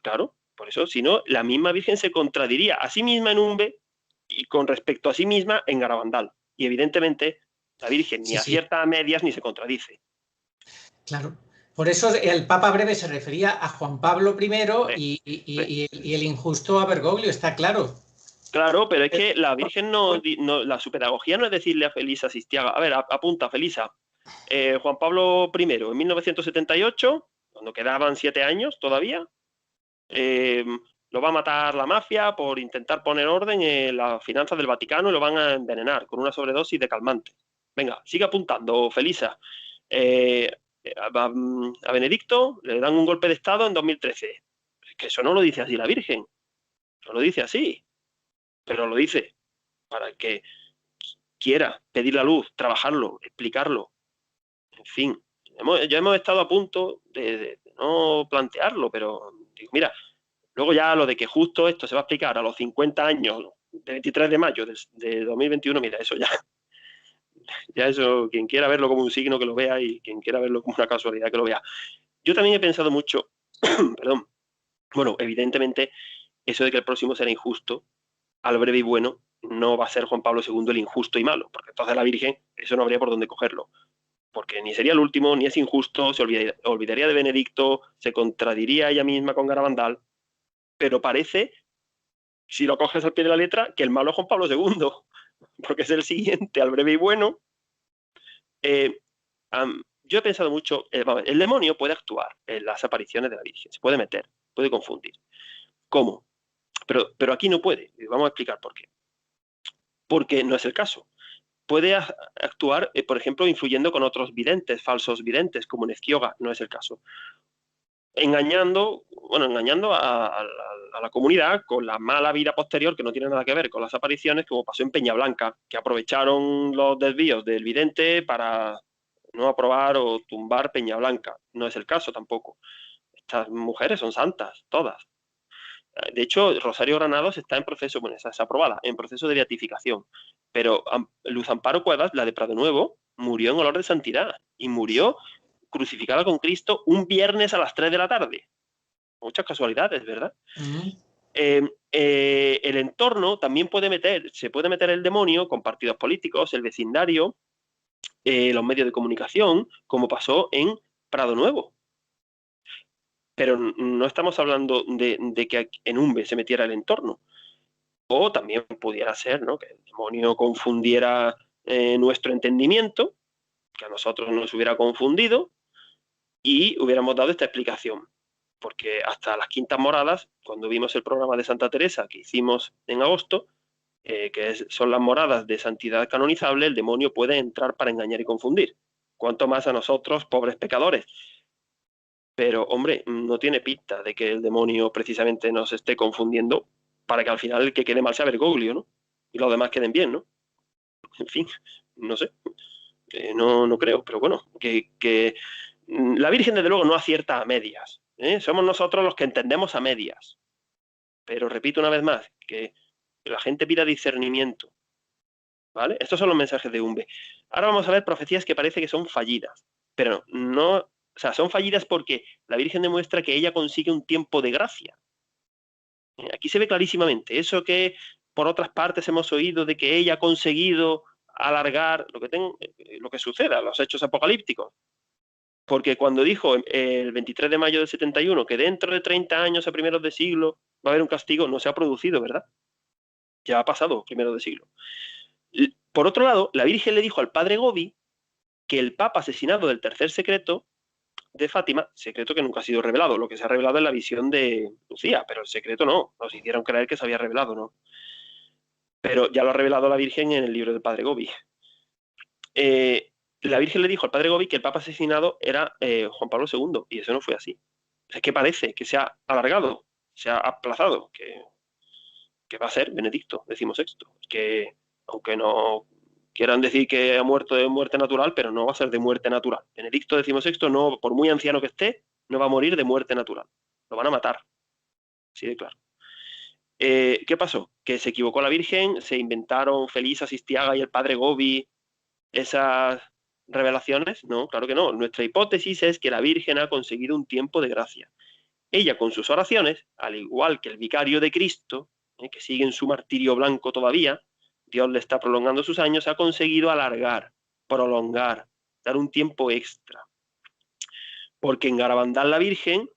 Claro, por eso, si no, la misma Virgen se contradiría a sí misma en umbe y con respecto a sí misma en Garabandal. Y evidentemente la Virgen ni acierta a medias ni se contradice. Claro. Por eso el Papa breve se refería a Juan Pablo I y el injusto a Bergoglio, está claro. Claro, pero es que la Virgen su pedagogía no es decirle a Felisa Sistiaga, a ver, apunta, Felisa, Juan Pablo I, en 1978, cuando quedaban 7 años todavía, lo va a matar la mafia por intentar poner orden en las finanzas del Vaticano y lo van a envenenar con una sobredosis de calmantes. Venga, sigue apuntando, Felisa. A Benedicto le dan un golpe de Estado en 2013. Es que eso no lo dice así la Virgen. No lo dice así. Pero lo dice para el que quiera pedir la luz, trabajarlo, explicarlo. En fin, ya hemos estado a punto de no plantearlo, pero digo, mira, luego ya lo de que justo esto se va a explicar a los 50 años, del 23 de mayo de 2021, mira, eso ya eso, quien quiera verlo como un signo que lo vea y quien quiera verlo como una casualidad que lo vea. Yo también he pensado mucho, perdón, bueno, evidentemente eso de que el próximo será injusto, al breve y bueno, no va a ser Juan Pablo II el injusto y malo, porque entonces la Virgen, eso no habría por dónde cogerlo. porque ni sería el último, ni es injusto, se olvidaría de Benedicto, se contradiría ella misma con Garabandal, pero parece, si lo coges al pie de la letra, que el malo es Juan Pablo II, porque es el siguiente al breve y bueno. Yo he pensado mucho, el demonio puede actuar en las apariciones de la Virgen, se puede meter, puede confundir. ¿Cómo? Pero aquí no puede, y vamos a explicar por qué. Porque no es el caso. Puede actuar, por ejemplo, influyendo con otros videntes, falsos videntes, como Nezquioga, no es el caso. Engañando a la comunidad con la mala vida posterior que no tiene nada que ver con las apariciones, como pasó en Peñablanca, que aprovecharon los desvíos del vidente para no aprobar o tumbar Peñablanca. No es el caso tampoco. Estas mujeres son santas, todas. De hecho, Rosario Granados está en proceso, bueno, está aprobada, en proceso de beatificación. Pero Luz Amparo Cuevas, la de Prado Nuevo, murió en olor de santidad y murió crucificada con Cristo un viernes a las 3 de la tarde. Muchas casualidades, ¿verdad? El entorno también se puede meter el demonio con partidos políticos, el vecindario, los medios de comunicación, como pasó en Prado Nuevo. Pero no estamos hablando de que en Umbe se metiera el entorno. O también pudiera ser, ¿no?, que el demonio confundiera nuestro entendimiento, que a nosotros nos hubiera confundido y hubiéramos dado esta explicación. Porque hasta las Quintas Moradas, cuando vimos el programa de Santa Teresa que hicimos en agosto, son las moradas de santidad canonizable, el demonio puede entrar para engañar y confundir. Cuanto más a nosotros, pobres pecadores. Pero, hombre, no tiene pinta de que el demonio precisamente nos esté confundiendo para que al final el que quede mal sea Bergoglio, ¿no? Y los demás queden bien, ¿no? En fin, no sé. No creo, pero bueno, que la Virgen desde luego no acierta a medias. Somos nosotros los que entendemos a medias. Pero repito una vez más, que la gente pida discernimiento. ¿Vale? Estos son los mensajes de Umbe. Ahora vamos a ver profecías que parece que son fallidas. Pero no, o sea, son fallidas porque la Virgen demuestra que ella consigue un tiempo de gracia. Aquí se ve clarísimamente eso que por otras partes hemos oído de que ella ha conseguido alargar lo que suceda, los hechos apocalípticos. Porque cuando dijo el 23 de mayo del 71 que dentro de 30 años a primeros de siglo va a haber un castigo, no se ha producido, ¿verdad? Ya ha pasado primeros de siglo. Por otro lado, la Virgen le dijo al padre Gobi que el Papa asesinado del tercer secreto de Fátima, secreto que nunca ha sido revelado, lo que se ha revelado es la visión de Lucía, pero el secreto no, nos hicieron creer que se había revelado, ¿no? Pero ya lo ha revelado la Virgen en el libro del padre Gobi. La Virgen le dijo al padre Gobi que el Papa asesinado era Juan Pablo II, y eso no fue así. Es que parece que se ha alargado, se ha aplazado, que va a ser Benedicto XVI, que aunque no quieran decir que ha muerto de muerte natural, pero no va a ser de muerte natural. Benedicto XVI, no, por muy anciano que esté, no va a morir de muerte natural. Lo van a matar. Así de claro. ¿Qué pasó? Que se equivocó la Virgen, se inventaron Felisa Sistiaga y el padre Gobi esas revelaciones. No, claro que no. Nuestra hipótesis es que la Virgen ha conseguido un tiempo de gracia. Ella con sus oraciones, al igual que el vicario de Cristo, que sigue en su martirio blanco todavía, Dios le está prolongando sus años, ha conseguido alargar, prolongar, dar un tiempo extra. Porque en Garabandal la Virgen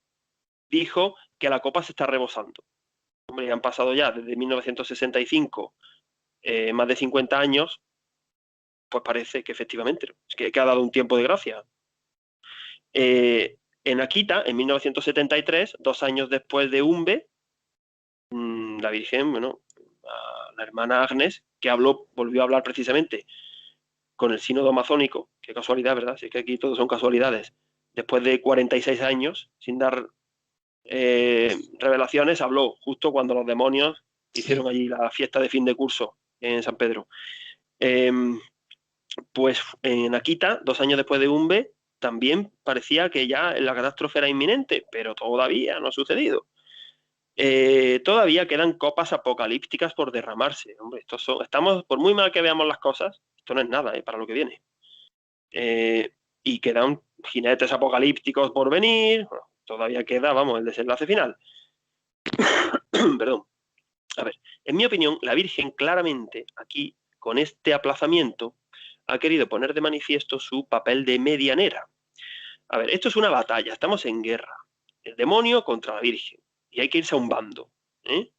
dijo que la copa se está rebosando. Hombre, han pasado ya desde 1965 más de 50 años, pues parece que efectivamente que ha dado un tiempo de gracia. En Akita, en 1973, 2 años después de Umbe, la Virgen, bueno, la hermana Agnes, que volvió a hablar precisamente con el sínodo amazónico, qué casualidad, ¿verdad? Sí que aquí todos son casualidades. Después de 46 años sin dar revelaciones, habló justo cuando los demonios hicieron allí la fiesta de fin de curso en San Pedro. Pues en Akita, 2 años después de Umbe, también parecía que ya la catástrofe era inminente, pero todavía no ha sucedido. Todavía quedan copas apocalípticas por derramarse. Hombre, estamos, por muy mal que veamos las cosas, esto no es nada para lo que viene. Y quedan jinetes apocalípticos por venir. Bueno, todavía queda, vamos, el desenlace final. Perdón. A ver, en mi opinión, la Virgen claramente aquí, con este aplazamiento, ha querido poner de manifiesto su papel de medianera. A ver, esto es una batalla, estamos en guerra. El demonio contra la Virgen. Y hay que irse a un bando, ¿eh?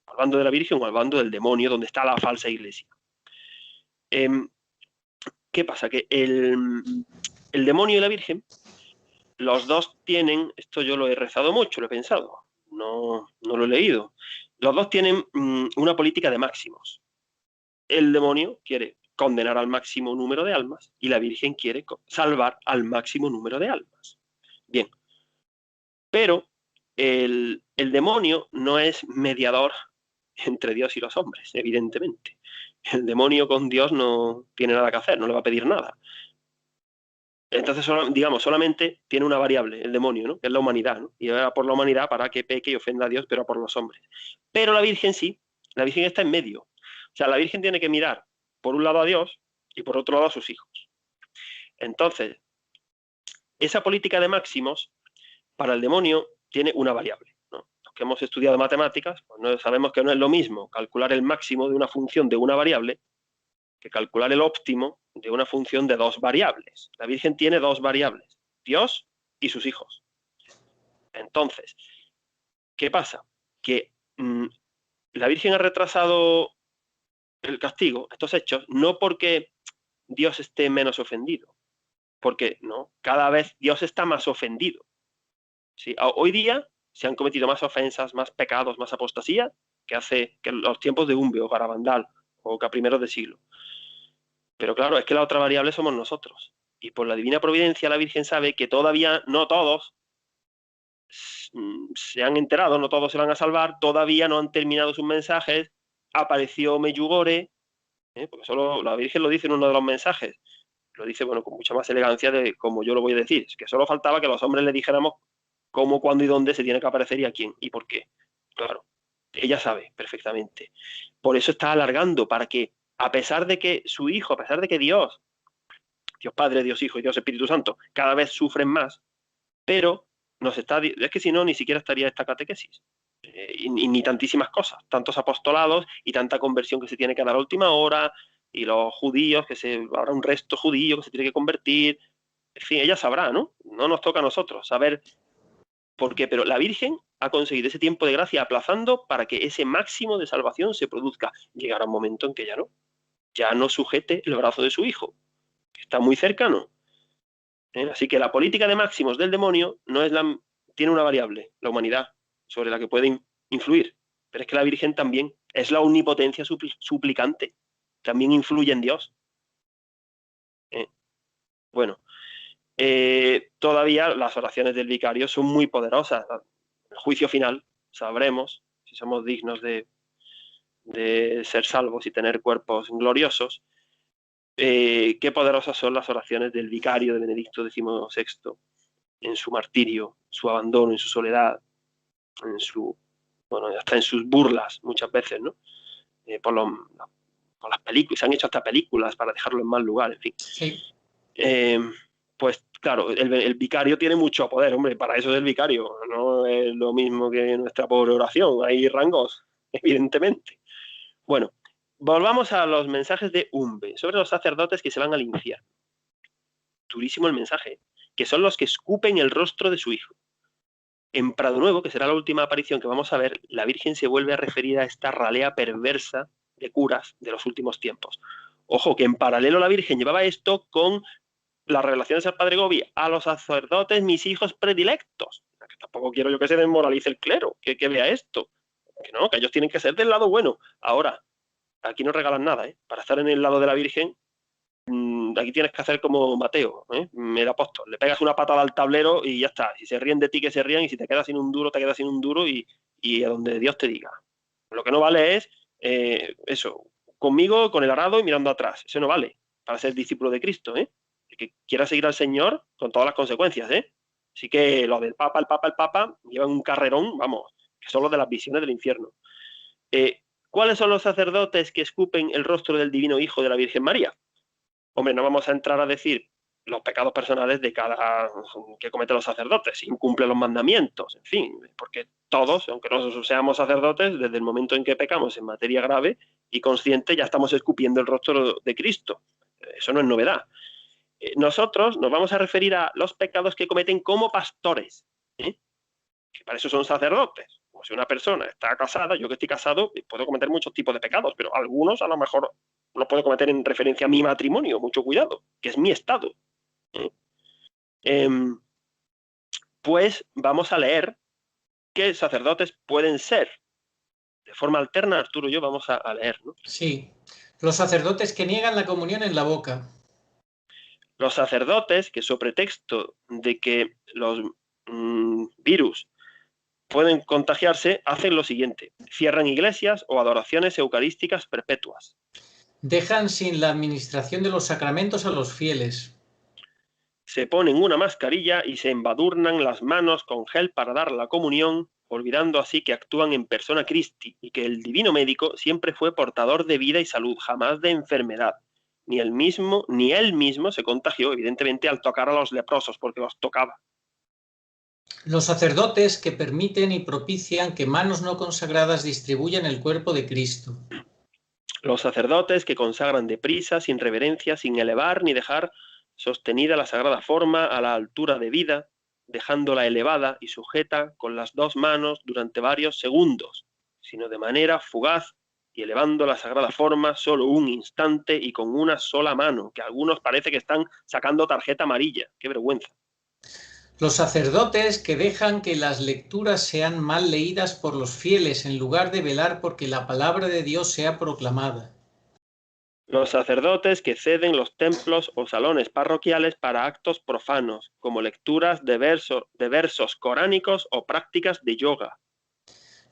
Al bando de la Virgen o al bando del demonio, donde está la falsa iglesia. ¿Qué pasa? Que el demonio y la Virgen, los dos tienen, esto yo lo he rezado mucho, lo he pensado, no lo he leído, los dos tienen una política de máximos. El demonio quiere condenar al máximo número de almas y la Virgen quiere salvar al máximo número de almas. Bien, pero el demonio no es mediador entre Dios y los hombres, evidentemente. El demonio con Dios no tiene nada que hacer, no le va a pedir nada. Entonces, digamos, solamente tiene una variable, el demonio, ¿no? Que es la humanidad, ¿no? Y era por la humanidad para que peque y ofenda a Dios, pero por los hombres. Pero la Virgen sí, la Virgen está en medio. O sea, la Virgen tiene que mirar por un lado a Dios y por otro lado a sus hijos. Entonces, esa política de máximos para el demonio tiene una variable, ¿no? Los que hemos estudiado matemáticas, pues no sabemos que no es lo mismo calcular el máximo de una función de una variable que calcular el óptimo de una función de dos variables. La Virgen tiene dos variables, Dios y sus hijos. Entonces, ¿qué pasa? Que la Virgen ha retrasado el castigo, estos hechos, no porque Dios esté menos ofendido, porque no, cada vez Dios está más ofendido. ¿Sí? Hoy día se han cometido más ofensas, más pecados, más apostasía que hace que los tiempos de Umbe o Garabandal o que a primeros de siglo. Pero claro, es que la otra variable somos nosotros. Y por la divina providencia la Virgen sabe que todavía no todos se han enterado, no todos se van a salvar, todavía no han terminado sus mensajes, apareció Meyugore, porque solo la Virgen lo dice en uno de los mensajes, lo dice, bueno, con mucha más elegancia de como yo lo voy a decir, es que solo faltaba que los hombres le dijéramos cómo, cuándo y dónde se tiene que aparecer y a quién y por qué. Claro, ella sabe perfectamente. Por eso está alargando, para que a pesar de que su hijo, a pesar de que Dios Padre, Dios Hijo y Dios Espíritu Santo, cada vez sufren más, pero es que si no, ni siquiera estaría esta catequesis. Ni tantísimas cosas, tantos apostolados y tanta conversión que se tiene que dar a última hora, y los judíos, habrá un resto judío que se tiene que convertir. En fin, ella sabrá, ¿no? No nos toca a nosotros saber por qué, pero la Virgen ha conseguido ese tiempo de gracia aplazando para que ese máximo de salvación se produzca. Llegará un momento en que ya no sujete el brazo de su hijo, que está muy cercano. Así que la política de máximos del demonio tiene una variable, la humanidad, sobre la que puede influir. Pero es que la Virgen también es la omnipotencia suplicante. También influye en Dios. Bueno, todavía las oraciones del vicario son muy poderosas. El juicio final sabremos si somos dignos de ser salvos y tener cuerpos gloriosos. Qué poderosas son las oraciones del vicario de Benedicto XVI en su martirio, su abandono, en su soledad, hasta en sus burlas muchas veces, ¿no? Por las películas, se han hecho hasta películas para dejarlo en mal lugar, en fin. Sí. Pues claro, el vicario tiene mucho poder, hombre, para eso es el vicario, no es lo mismo que nuestra pobre oración, hay rangos, evidentemente. Bueno, volvamos a los mensajes de Umbe, sobre los sacerdotes que se van al infierno. Durísimo el mensaje, que son los que escupen el rostro de su hijo. En Prado Nuevo, que será la última aparición que vamos a ver, la Virgen se vuelve a referir a esta ralea perversa de curas de los últimos tiempos. Ojo, que en paralelo la Virgen llevaba esto con las revelaciones al Padre Gobi: a los sacerdotes, mis hijos predilectos. Que tampoco quiero yo que se desmoralice el clero, que vea esto. Que no, que ellos tienen que ser del lado bueno. Ahora, aquí no regalan nada, ¿eh? Para estar en el lado de la Virgen, aquí tienes que hacer como Mateo, el apóstol. Le pegas una patada al tablero y ya está. Si se ríen de ti, que se rían, y si te quedas sin un duro, te quedas sin un duro, y a donde Dios te diga. Lo que no vale es eso, conmigo, con el arado y mirando atrás. Eso no vale para ser discípulo de Cristo, El que quiera seguir al Señor, con todas las consecuencias, Así que lo del Papa, el Papa, llevan un carrerón, vamos, que son los de las visiones del infierno. ¿Cuáles son los sacerdotes que escupen el rostro del Divino Hijo de la Virgen María? Hombre, no vamos a entrar a decir los pecados personales de cada que cometen los sacerdotes, incumple los mandamientos, en fin, porque todos, aunque no seamos sacerdotes, desde el momento en que pecamos en materia grave y consciente, ya estamos escupiendo el rostro de Cristo. Eso no es novedad. Nosotros nos vamos a referir a los pecados que cometen como pastores, que para eso son sacerdotes. Como si una persona está casada, yo que estoy casado, puedo cometer muchos tipos de pecados, pero algunos a lo mejor los puedo cometer en referencia a mi matrimonio, mucho cuidado, que es mi estado. Pues vamos a leer qué sacerdotes pueden ser. De forma alterna, Arturo y yo vamos a leer, ¿no? Sí, los sacerdotes que niegan la comunión en la boca. Los sacerdotes que, sobre pretexto de que los virus pueden contagiarse, hacen lo siguiente: cierran iglesias o adoraciones eucarísticas perpetuas. Dejan sin la administración de los sacramentos a los fieles. Se ponen una mascarilla y se embadurnan las manos con gel para dar la comunión, olvidando así que actúan en persona Christi y que el divino médico siempre fue portador de vida y salud, jamás de enfermedad. Ni él mismo se contagió, evidentemente, al tocar a los leprosos, porque los tocaba. Los sacerdotes que permiten y propician que manos no consagradas distribuyan el cuerpo de Cristo. Los sacerdotes que consagran deprisa, sin reverencia, sin elevar ni dejar sostenida la sagrada forma a la altura de vida, dejándola elevada y sujeta con las dos manos durante varios segundos, sino de manera fugaz y elevando la sagrada forma solo un instante y con una sola mano, que algunos parece que están sacando tarjeta amarilla. ¡Qué vergüenza! Los sacerdotes que dejan que las lecturas sean mal leídas por los fieles en lugar de velar porque la palabra de Dios sea proclamada. Los sacerdotes que ceden los templos o salones parroquiales para actos profanos, como lecturas de versos coránicos o prácticas de yoga.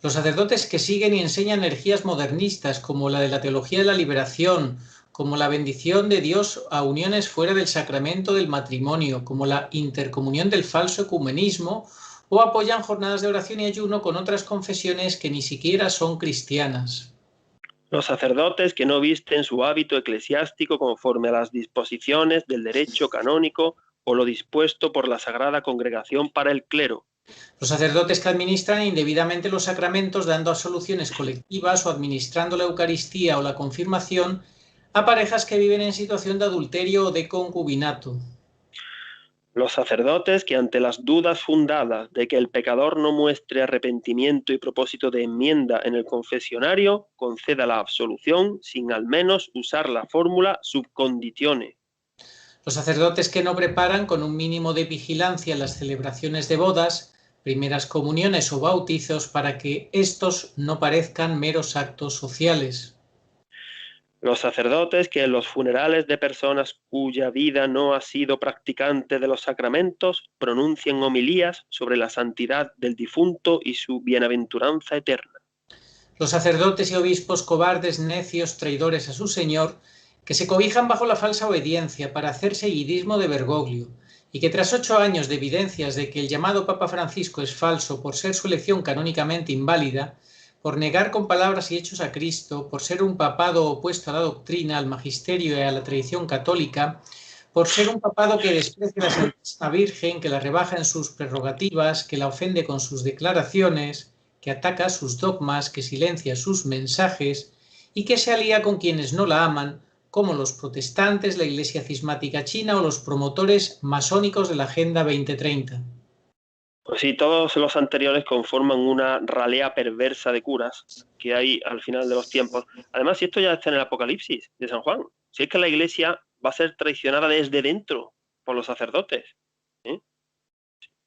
Los sacerdotes que siguen y enseñan energías modernistas como la de la teología de la liberación, como la bendición de Dios a uniones fuera del sacramento del matrimonio, como la intercomunión del falso ecumenismo, o apoyan jornadas de oración y ayuno con otras confesiones que ni siquiera son cristianas. Los sacerdotes que no visten su hábito eclesiástico conforme a las disposiciones del derecho canónico o lo dispuesto por la Sagrada Congregación para el clero. Los sacerdotes que administran indebidamente los sacramentos dando absoluciones colectivas o administrando la Eucaristía o la confirmación a parejas que viven en situación de adulterio o de concubinato. Los sacerdotes que, ante las dudas fundadas de que el pecador no muestre arrepentimiento y propósito de enmienda en el confesionario, conceda la absolución sin al menos usar la fórmula sub conditione. Los sacerdotes que no preparan con un mínimo de vigilancia las celebraciones de bodas, primeras comuniones o bautizos para que estos no parezcan meros actos sociales. Los sacerdotes que en los funerales de personas cuya vida no ha sido practicante de los sacramentos pronuncien homilías sobre la santidad del difunto y su bienaventuranza eterna. Los sacerdotes y obispos cobardes, necios, traidores a su Señor, que se cobijan bajo la falsa obediencia para hacer seguidismo de Bergoglio, y que tras 8 años de evidencias de que el llamado Papa Francisco es falso por ser su elección canónicamente inválida, por negar con palabras y hechos a Cristo, por ser un papado opuesto a la doctrina, al magisterio y a la tradición católica, por ser un papado que desprecia a la Santísima Virgen, que la rebaja en sus prerrogativas, que la ofende con sus declaraciones, que ataca sus dogmas, que silencia sus mensajes y que se alía con quienes no la aman, como los protestantes, la Iglesia cismática china o los promotores masónicos de la Agenda 2030. Pues sí, todos los anteriores conforman una ralea perversa de curas que hay al final de los tiempos. Además, si esto ya está en el Apocalipsis de San Juan, si es que la Iglesia va a ser traicionada desde dentro por los sacerdotes, que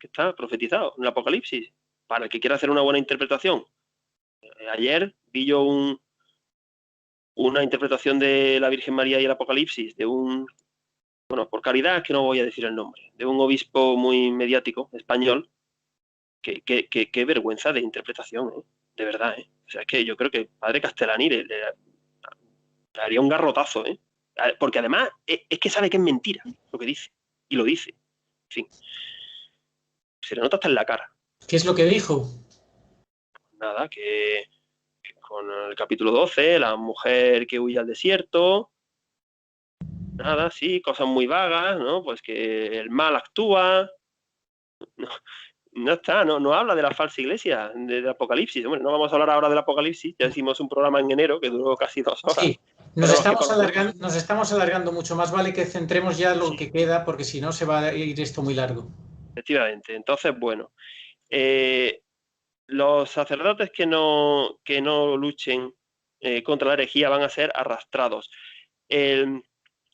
está profetizado en el Apocalipsis, para el que quiera hacer una buena interpretación. Ayer vi yo una interpretación de la Virgen María y el Apocalipsis de bueno, por caridad, que no voy a decir el nombre, de un obispo muy mediático español. Qué vergüenza de interpretación, de verdad. O sea, es que yo creo que padre Castellani le haría un garrotazo, porque además es que sabe que es mentira lo que dice, y lo dice. En fin, se le nota hasta en la cara. ¿Qué es lo que dijo? Nada, que con el capítulo 12, la mujer que huye al desierto, nada, sí, cosas muy vagas, ¿no? Pues que el mal actúa, ¿no? No está, no habla de la falsa iglesia, del Apocalipsis. Bueno, no vamos a hablar ahora del Apocalipsis, ya hicimos un programa en enero que duró casi 2 horas. Sí, nos estamos alargando mucho. Más vale que centremos ya lo que queda, porque si no se va a ir esto muy largo. Efectivamente. Entonces, bueno, los sacerdotes que no luchen contra la herejía van a ser arrastrados.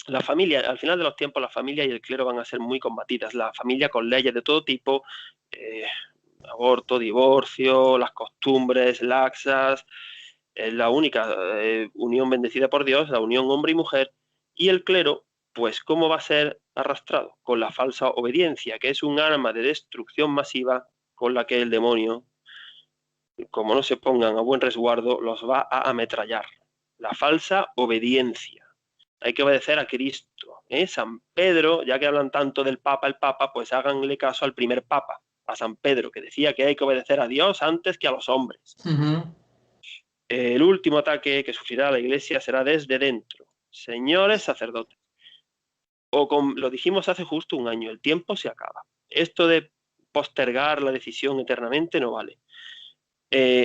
La familia, al final de los tiempos, la familia y el clero van a ser muy combatidas. La familia con leyes de todo tipo, aborto, divorcio, las costumbres laxas, la única unión bendecida por Dios, la unión hombre y mujer, y el clero, pues ¿cómo va a ser arrastrado? Con la falsa obediencia, que es un arma de destrucción masiva con la que el demonio, como no se pongan a buen resguardo, los va a ametrallar. La falsa obediencia. Hay que obedecer a Cristo. San Pedro, ya que hablan tanto del Papa, el Papa, pues háganle caso al primer Papa, a San Pedro, que decía que hay que obedecer a Dios antes que a los hombres. El último ataque que sufrirá la Iglesia será desde dentro. Señores sacerdotes, lo dijimos hace justo un año, el tiempo se acaba. Esto de postergar la decisión eternamente no vale.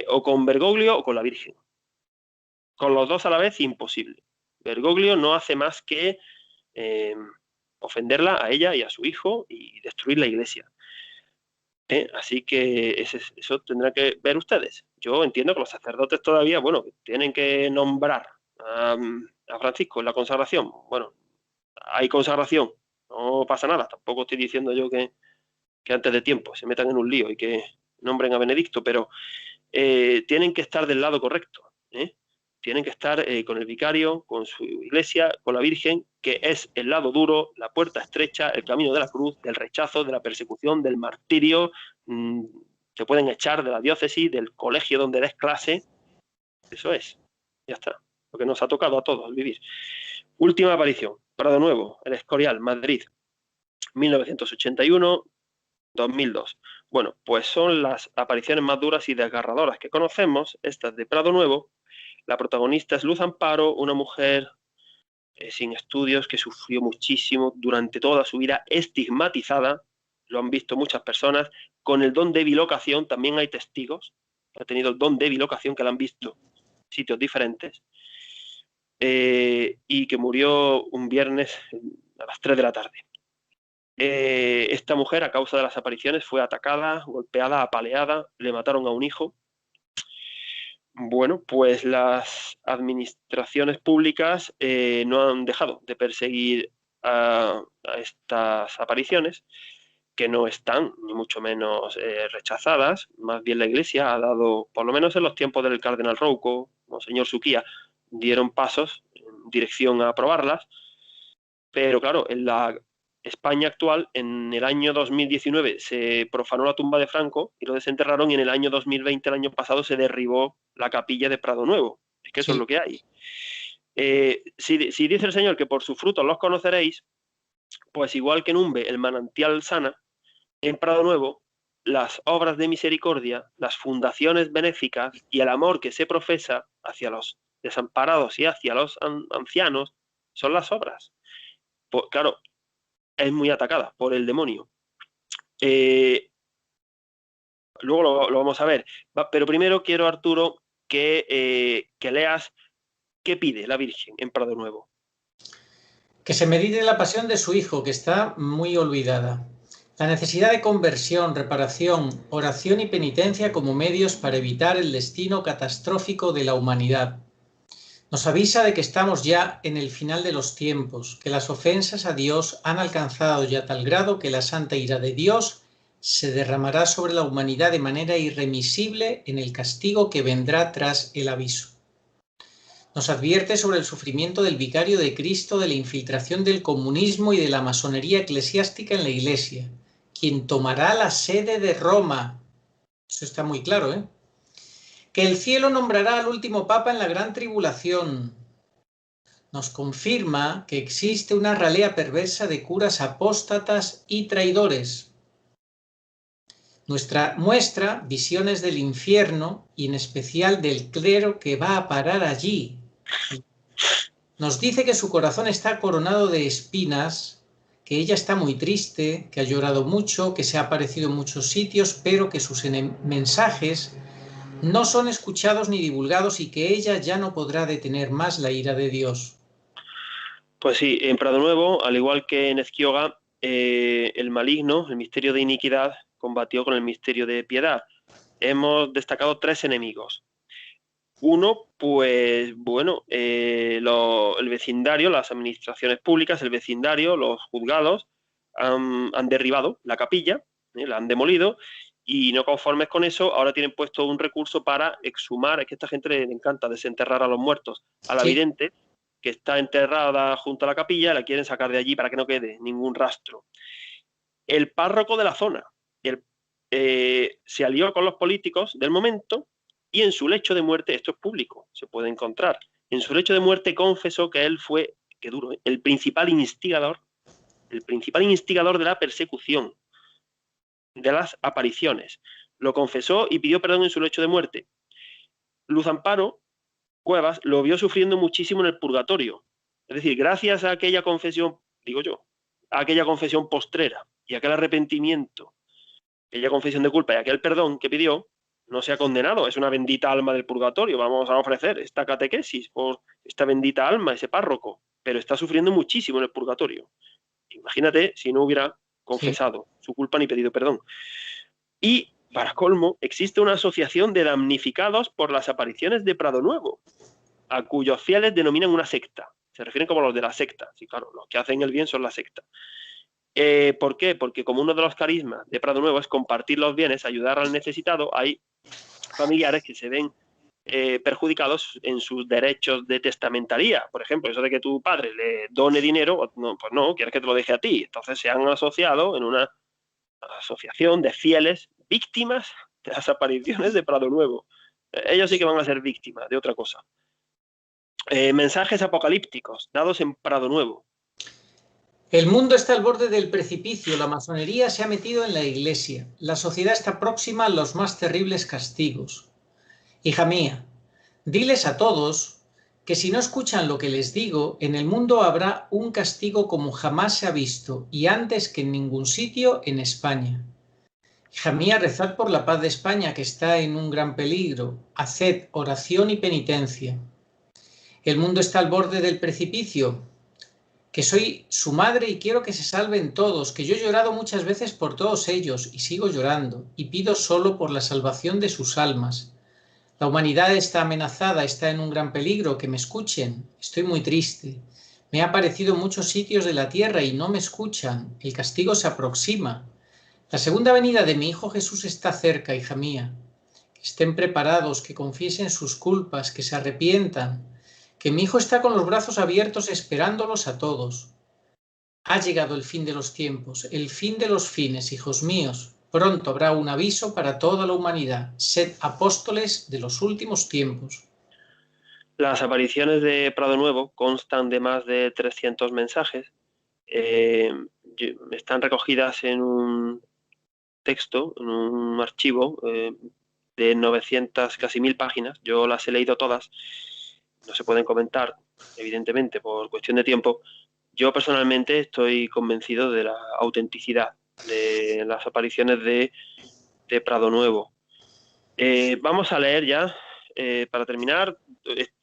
O con Bergoglio o con la Virgen. Con los dos a la vez, imposible. Bergoglio no hace más que ofenderla a ella y a su hijo y destruir la Iglesia. Así que eso tendrán que ver ustedes. Yo entiendo que los sacerdotes todavía, bueno, tienen que nombrar a Francisco en la consagración. Bueno, hay consagración, no pasa nada. Tampoco estoy diciendo yo que antes de tiempo se metan en un lío y que nombren a Benedicto, pero tienen que estar del lado correcto. Tienen que estar con el vicario, con su iglesia, con la Virgen, que es el lado duro, la puerta estrecha, el camino de la cruz, del rechazo, de la persecución, del martirio. Te pueden echar de la diócesis, del colegio donde des clase. Eso es, ya está. Lo que nos ha tocado a todos vivir. Última aparición, Prado Nuevo, El Escorial, Madrid, 1981-2002. Bueno, pues son las apariciones más duras y desgarradoras que conocemos, estas de Prado Nuevo. La protagonista es Luz Amparo, una mujer sin estudios que sufrió muchísimo durante toda su vida, estigmatizada, lo han visto muchas personas, con el don de bilocación, también hay testigos que ha tenido el don de bilocación, que la han visto en sitios diferentes, y que murió un viernes a las 3 de la tarde. Esta mujer, a causa de las apariciones, fue atacada, golpeada, apaleada, le mataron a un hijo. Bueno, pues las administraciones públicas no han dejado de perseguir a estas apariciones, que no están ni mucho menos rechazadas. Más bien la Iglesia ha dado, por lo menos en los tiempos del cardenal Rouco, Monseñor Suquía, dieron pasos en dirección a aprobarlas, pero claro, en la España actual, en el año 2019 se profanó la tumba de Franco y lo desenterraron, y en el año 2020, el año pasado, se derribó la capilla de Prado Nuevo. Es que eso es lo que hay. Si dice el Señor que por sus frutos los conoceréis, pues igual que en Umbe el manantial sana, en Prado Nuevo las obras de misericordia, las fundaciones benéficas y el amor que se profesa hacia los desamparados y hacia los ancianos son las obras. Pues, claro, es muy atacada por el demonio. Luego lo vamos a ver. Pero primero quiero, Arturo, que leas qué pide la Virgen en Prado Nuevo. Que se medite en la pasión de su Hijo, que está muy olvidada. La necesidad de conversión, reparación, oración y penitencia como medios para evitar el destino catastrófico de la humanidad. Nos avisa de que estamos ya en el final de los tiempos, que las ofensas a Dios han alcanzado ya tal grado que la santa ira de Dios se derramará sobre la humanidad de manera irremisible en el castigo que vendrá tras el aviso. Nos advierte sobre el sufrimiento del vicario de Cristo, de la infiltración del comunismo y de la masonería eclesiástica en la Iglesia, quien tomará la sede de Roma. Eso está muy claro, ¿eh? Que el cielo nombrará al último papa en la gran tribulación. Nos confirma que existe una ralea perversa de curas apóstatas y traidores. Muestra visiones del infierno y en especial del clero que va a parar allí. Nos dice que su corazón está coronado de espinas, que ella está muy triste, que ha llorado mucho, que se ha aparecido en muchos sitios, pero que sus mensajes no son escuchados ni divulgados y que ella ya no podrá detener más la ira de Dios. Pues sí, en Prado Nuevo, al igual que en Ezquioga, el maligno, el misterio de iniquidad, combatió con el misterio de piedad. Hemos destacado 3 enemigos. Uno, pues bueno, el vecindario, las administraciones públicas, el vecindario, los juzgados han derribado la capilla, la han demolido, y no conformes con eso, ahora tienen puesto un recurso para exhumar. Es que a esta gente le encanta desenterrar a los muertos. A la vidente, que está enterrada junto a la capilla, la quieren sacar de allí para que no quede ningún rastro. El párroco de la zona se alió con los políticos del momento y en su lecho de muerte, esto es público, se puede encontrar, en su lecho de muerte confesó que él fue, qué duro, el principal instigador de la persecución, de las apariciones. Lo confesó y pidió perdón en su lecho de muerte. Luz Amparo Cuevas lo vio sufriendo muchísimo en el purgatorio. Es decir, gracias a aquella confesión, digo yo, a aquella confesión postrera y aquel arrepentimiento, aquella confesión de culpa y aquel perdón que pidió, no se ha condenado. Es una bendita alma del purgatorio. Vamos a ofrecer esta catequesis por esta bendita alma, ese párroco, pero está sufriendo muchísimo en el purgatorio. Imagínate si no hubiera confesado su culpa ni pedido perdón. Y, para colmo, existe una asociación de damnificados por las apariciones de Prado Nuevo, a cuyos fieles denominan una secta. Se refieren como los de la secta. Sí, claro, los que hacen el bien son la secta. ¿Por qué? Porque como uno de los carismas de Prado Nuevo es compartir los bienes, ayudar al necesitado, hay familiares que se ven perjudicados en sus derechos de testamentaría. Por ejemplo, eso de que tu padre le done dinero, no, pues no, quieres que te lo deje a ti. Entonces se han asociado en una asociación de fieles víctimas de las apariciones de Prado Nuevo. Ellos sí que van a ser víctimas de otra cosa. Mensajes apocalípticos dados en Prado Nuevo. El mundo está al borde del precipicio, la masonería se ha metido en la iglesia, la sociedad está próxima a los más terribles castigos. Hija mía, diles a todos que si no escuchan lo que les digo, en el mundo habrá un castigo como jamás se ha visto y antes que en ningún sitio en España. Hija mía, rezad por la paz de España que está en un gran peligro, haced oración y penitencia. El mundo está al borde del precipicio, que soy su madre y quiero que se salven todos, que yo he llorado muchas veces por todos ellos y sigo llorando, y pido solo por la salvación de sus almas. La humanidad está amenazada, está en un gran peligro, que me escuchen, estoy muy triste. Me ha aparecido en muchos sitios de la tierra y no me escuchan, el castigo se aproxima. La segunda venida de mi Hijo Jesús está cerca, hija mía. Que estén preparados, que confiesen sus culpas, que se arrepientan, que mi Hijo está con los brazos abiertos esperándolos a todos. Ha llegado el fin de los tiempos, el fin de los fines, hijos míos. Pronto habrá un aviso para toda la humanidad. Sed apóstoles de los últimos tiempos. Las apariciones de Prado Nuevo constan de más de 300 mensajes. Están recogidas en un texto, en un archivo de 900, casi 1000 páginas. Yo las he leído todas. No se pueden comentar, evidentemente, por cuestión de tiempo. Yo personalmente estoy convencido de la autenticidad de las apariciones de Prado Nuevo. Vamos a leer ya, para terminar,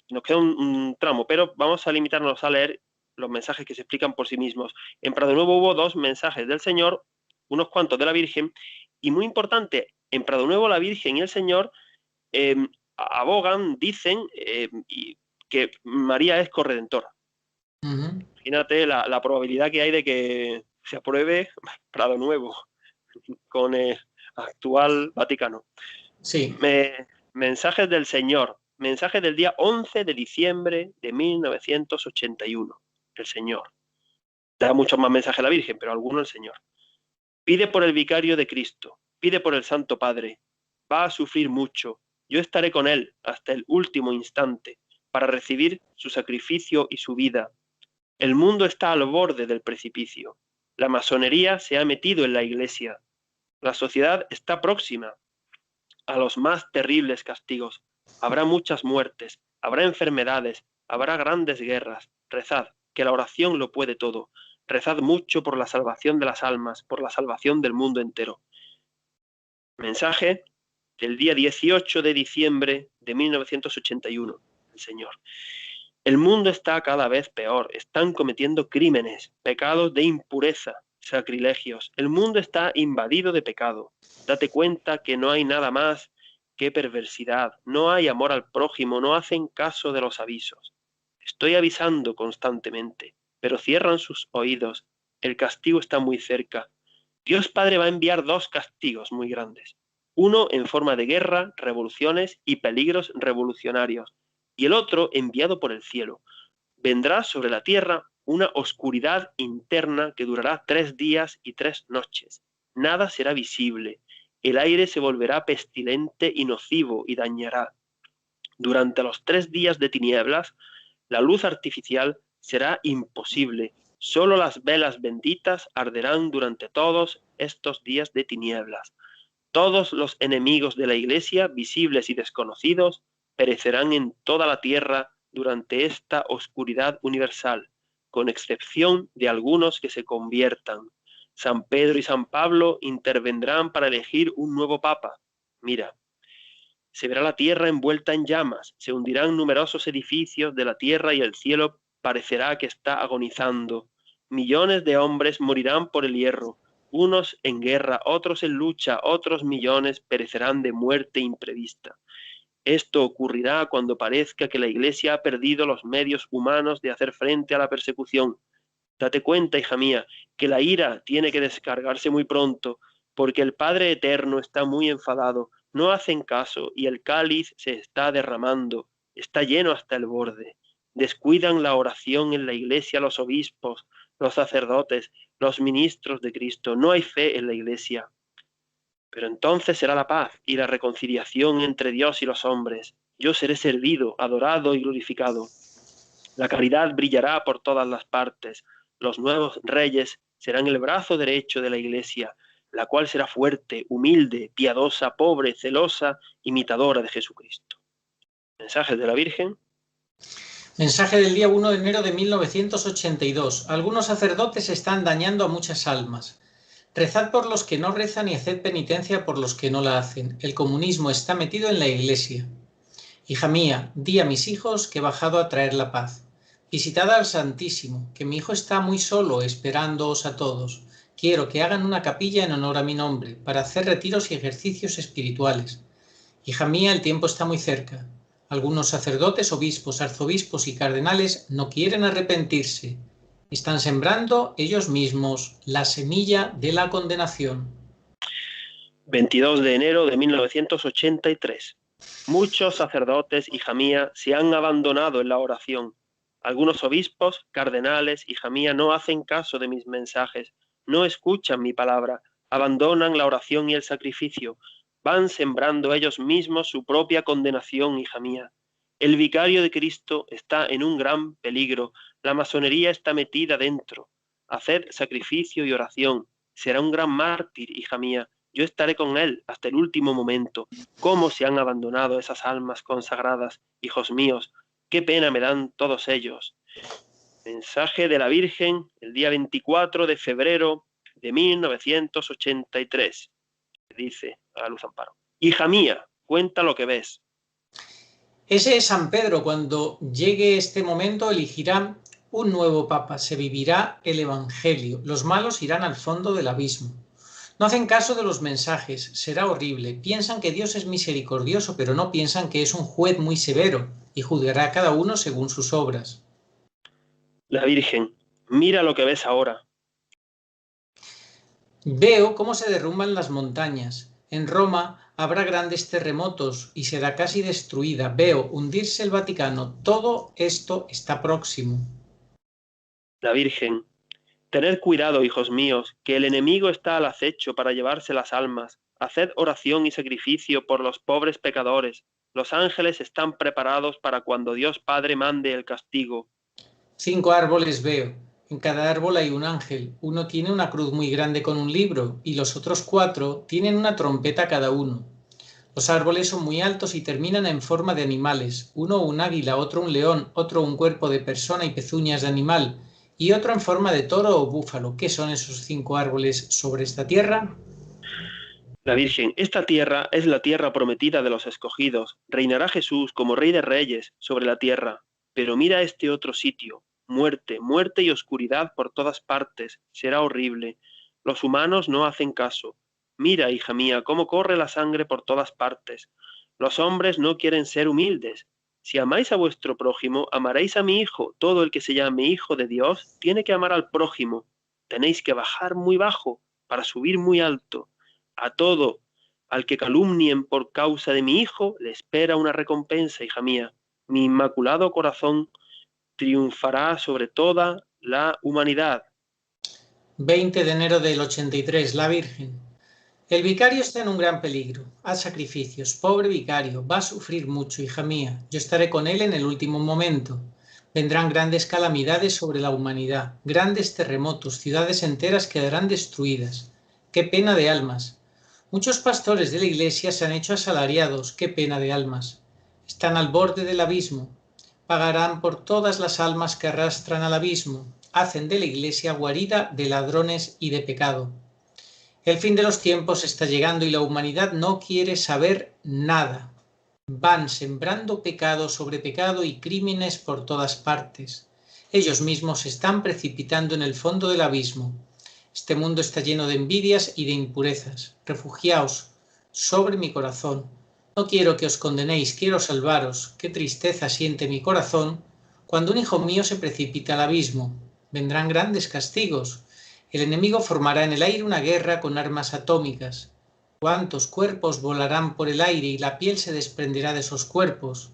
nos queda un tramo, pero vamos a limitarnos a leer los mensajes que se explican por sí mismos. En Prado Nuevo hubo 2 mensajes del Señor, unos cuantos de la Virgen, y muy importante, en Prado Nuevo la Virgen y el Señor abogan, dicen que María es corredentora. Imagínate la probabilidad que hay de que se apruebe Prado Nuevo con el actual Vaticano. Sí. Mensajes del Señor. Mensaje del día 11 de diciembre de 1981. El Señor. Da muchos más mensajes a la Virgen, pero alguno el Señor. Pide por el vicario de Cristo. Pide por el Santo Padre. Va a sufrir mucho. Yo estaré con él hasta el último instante para recibir su sacrificio y su vida. El mundo está al borde del precipicio. La masonería se ha metido en la iglesia. La sociedad está próxima a los más terribles castigos. Habrá muchas muertes, habrá enfermedades, habrá grandes guerras. Rezad, que la oración lo puede todo. rezad mucho por la salvación de las almas, por la salvación del mundo entero. Mensaje del día 18 de diciembre de 1981. El Señor. El mundo está cada vez peor, están cometiendo crímenes, pecados de impureza, sacrilegios. El mundo está invadido de pecado. Date cuenta que no hay nada más que perversidad, no hay amor al prójimo, no hacen caso de los avisos. Estoy avisando constantemente, pero cierran sus oídos. El castigo está muy cerca. Dios Padre va a enviar dos castigos muy grandes. Uno en forma de guerra, revoluciones y peligros revolucionarios, y el otro enviado por el cielo. Vendrá sobre la tierra una oscuridad interna que durará 3 días y 3 noches. Nada será visible. El aire se volverá pestilente y nocivo y dañará. Durante los 3 días de tinieblas, la luz artificial será imposible. Solo las velas benditas arderán durante todos estos días de tinieblas. Todos los enemigos de la Iglesia, visibles y desconocidos, perecerán en toda la tierra durante esta oscuridad universal, con excepción de algunos que se conviertan. San Pedro y San Pablo intervendrán para elegir un nuevo papa. Mira, se verá la tierra envuelta en llamas, se hundirán numerosos edificios de la tierra y el cielo parecerá que está agonizando. Millones de hombres morirán por el hierro, unos en guerra, otros en lucha, otros millones perecerán de muerte imprevista. Esto ocurrirá cuando parezca que la Iglesia ha perdido los medios humanos de hacer frente a la persecución. Date cuenta, hija mía, que la ira tiene que descargarse muy pronto, porque el Padre Eterno está muy enfadado, no hacen caso y el cáliz se está derramando, está lleno hasta el borde. Descuidan la oración en la Iglesia los obispos, los sacerdotes, los ministros de Cristo. No hay fe en la Iglesia. Pero entonces será la paz y la reconciliación entre Dios y los hombres. Yo seré servido, adorado y glorificado. La caridad brillará por todas las partes. Los nuevos reyes serán el brazo derecho de la Iglesia, la cual será fuerte, humilde, piadosa, pobre, celosa, imitadora de Jesucristo. Mensajes de la Virgen. Mensaje del día 1 de enero de 1982. Algunos sacerdotes están dañando a muchas almas. Rezad por los que no rezan y haced penitencia por los que no la hacen. El comunismo está metido en la Iglesia. Hija mía, di a mis hijos que he bajado a traer la paz. Visitad al Santísimo, que mi hijo está muy solo esperándoos a todos. Quiero que hagan una capilla en honor a mi nombre, para hacer retiros y ejercicios espirituales. Hija mía, el tiempo está muy cerca. Algunos sacerdotes, obispos, arzobispos y cardenales no quieren arrepentirse. Están sembrando ellos mismos la semilla de la condenación. 22 de enero de 1983. Muchos sacerdotes, hija mía, se han abandonado en la oración. Algunos obispos, cardenales, hija mía, no hacen caso de mis mensajes, no escuchan mi palabra, abandonan la oración y el sacrificio, van sembrando ellos mismos su propia condenación, hija mía. El vicario de Cristo está en un gran peligro, la masonería está metida dentro. Haced sacrificio y oración, será un gran mártir, hija mía. Yo estaré con él hasta el último momento. ¿Cómo se han abandonado esas almas consagradas, hijos míos? Qué pena me dan todos ellos. Mensaje de la Virgen el día 24 de febrero de 1983. Dice a Luz Amparo: hija mía, cuenta lo que ves. Ese es San Pedro. Cuando llegue este momento elegirá un nuevo papa. Se vivirá el Evangelio. Los malos irán al fondo del abismo. No hacen caso de los mensajes. Será horrible. Piensan que Dios es misericordioso, pero no piensan que es un juez muy severo y juzgará a cada uno según sus obras. La Virgen: mira lo que ves ahora. Veo cómo se derrumban las montañas. En Roma habrá grandes terremotos y será casi destruida. Veo hundirse el Vaticano. Todo esto está próximo. La Virgen: tened cuidado, hijos míos, que el enemigo está al acecho para llevarse las almas. Haced oración y sacrificio por los pobres pecadores. Los ángeles están preparados para cuando Dios Padre mande el castigo. 5 árboles veo. En cada árbol hay un ángel. Uno tiene una cruz muy grande con un libro y los otros 4 tienen una trompeta cada uno. Los árboles son muy altos y terminan en forma de animales. Uno un águila, otro un león, otro un cuerpo de persona y pezuñas de animal. y otro en forma de toro o búfalo. ¿Qué son esos 5 árboles sobre esta tierra? La Virgen, esta tierra es la tierra prometida de los escogidos. Reinará Jesús como Rey de Reyes sobre la tierra. Pero mira este otro sitio. Muerte, muerte y oscuridad por todas partes. Será horrible. Los humanos no hacen caso. Mira, hija mía, cómo corre la sangre por todas partes. Los hombres no quieren ser humildes. Si amáis a vuestro prójimo, amaréis a mi hijo. Todo el que se llame hijo de Dios tiene que amar al prójimo. Tenéis que bajar muy bajo para subir muy alto. A todo al que calumnien por causa de mi hijo, le espera una recompensa, hija mía. Mi inmaculado corazón triunfará sobre toda la humanidad. 20 de enero del 83, la Virgen. El vicario está en un gran peligro. Haz sacrificios. Pobre vicario, va a sufrir mucho, hija mía. Yo estaré con él en el último momento. Vendrán grandes calamidades sobre la humanidad, grandes terremotos, ciudades enteras quedarán destruidas. ¡Qué pena de almas! Muchos pastores de la Iglesia se han hecho asalariados. ¡Qué pena de almas! Están al borde del abismo. Pagarán por todas las almas que arrastran al abismo. Hacen de la Iglesia guarida de ladrones y de pecado. El fin de los tiempos está llegando y la humanidad no quiere saber nada. Van sembrando pecado sobre pecado y crímenes por todas partes. Ellos mismos se están precipitando en el fondo del abismo. Este mundo está lleno de envidias y de impurezas. Refugiaos sobre mi corazón. No quiero que os condenéis, quiero salvaros. Qué tristeza siente mi corazón cuando un hijo mío se precipita al abismo. Vendrán grandes castigos. El enemigo formará en el aire una guerra con armas atómicas. ¿Cuántos cuerpos volarán por el aire y la piel se desprenderá de esos cuerpos?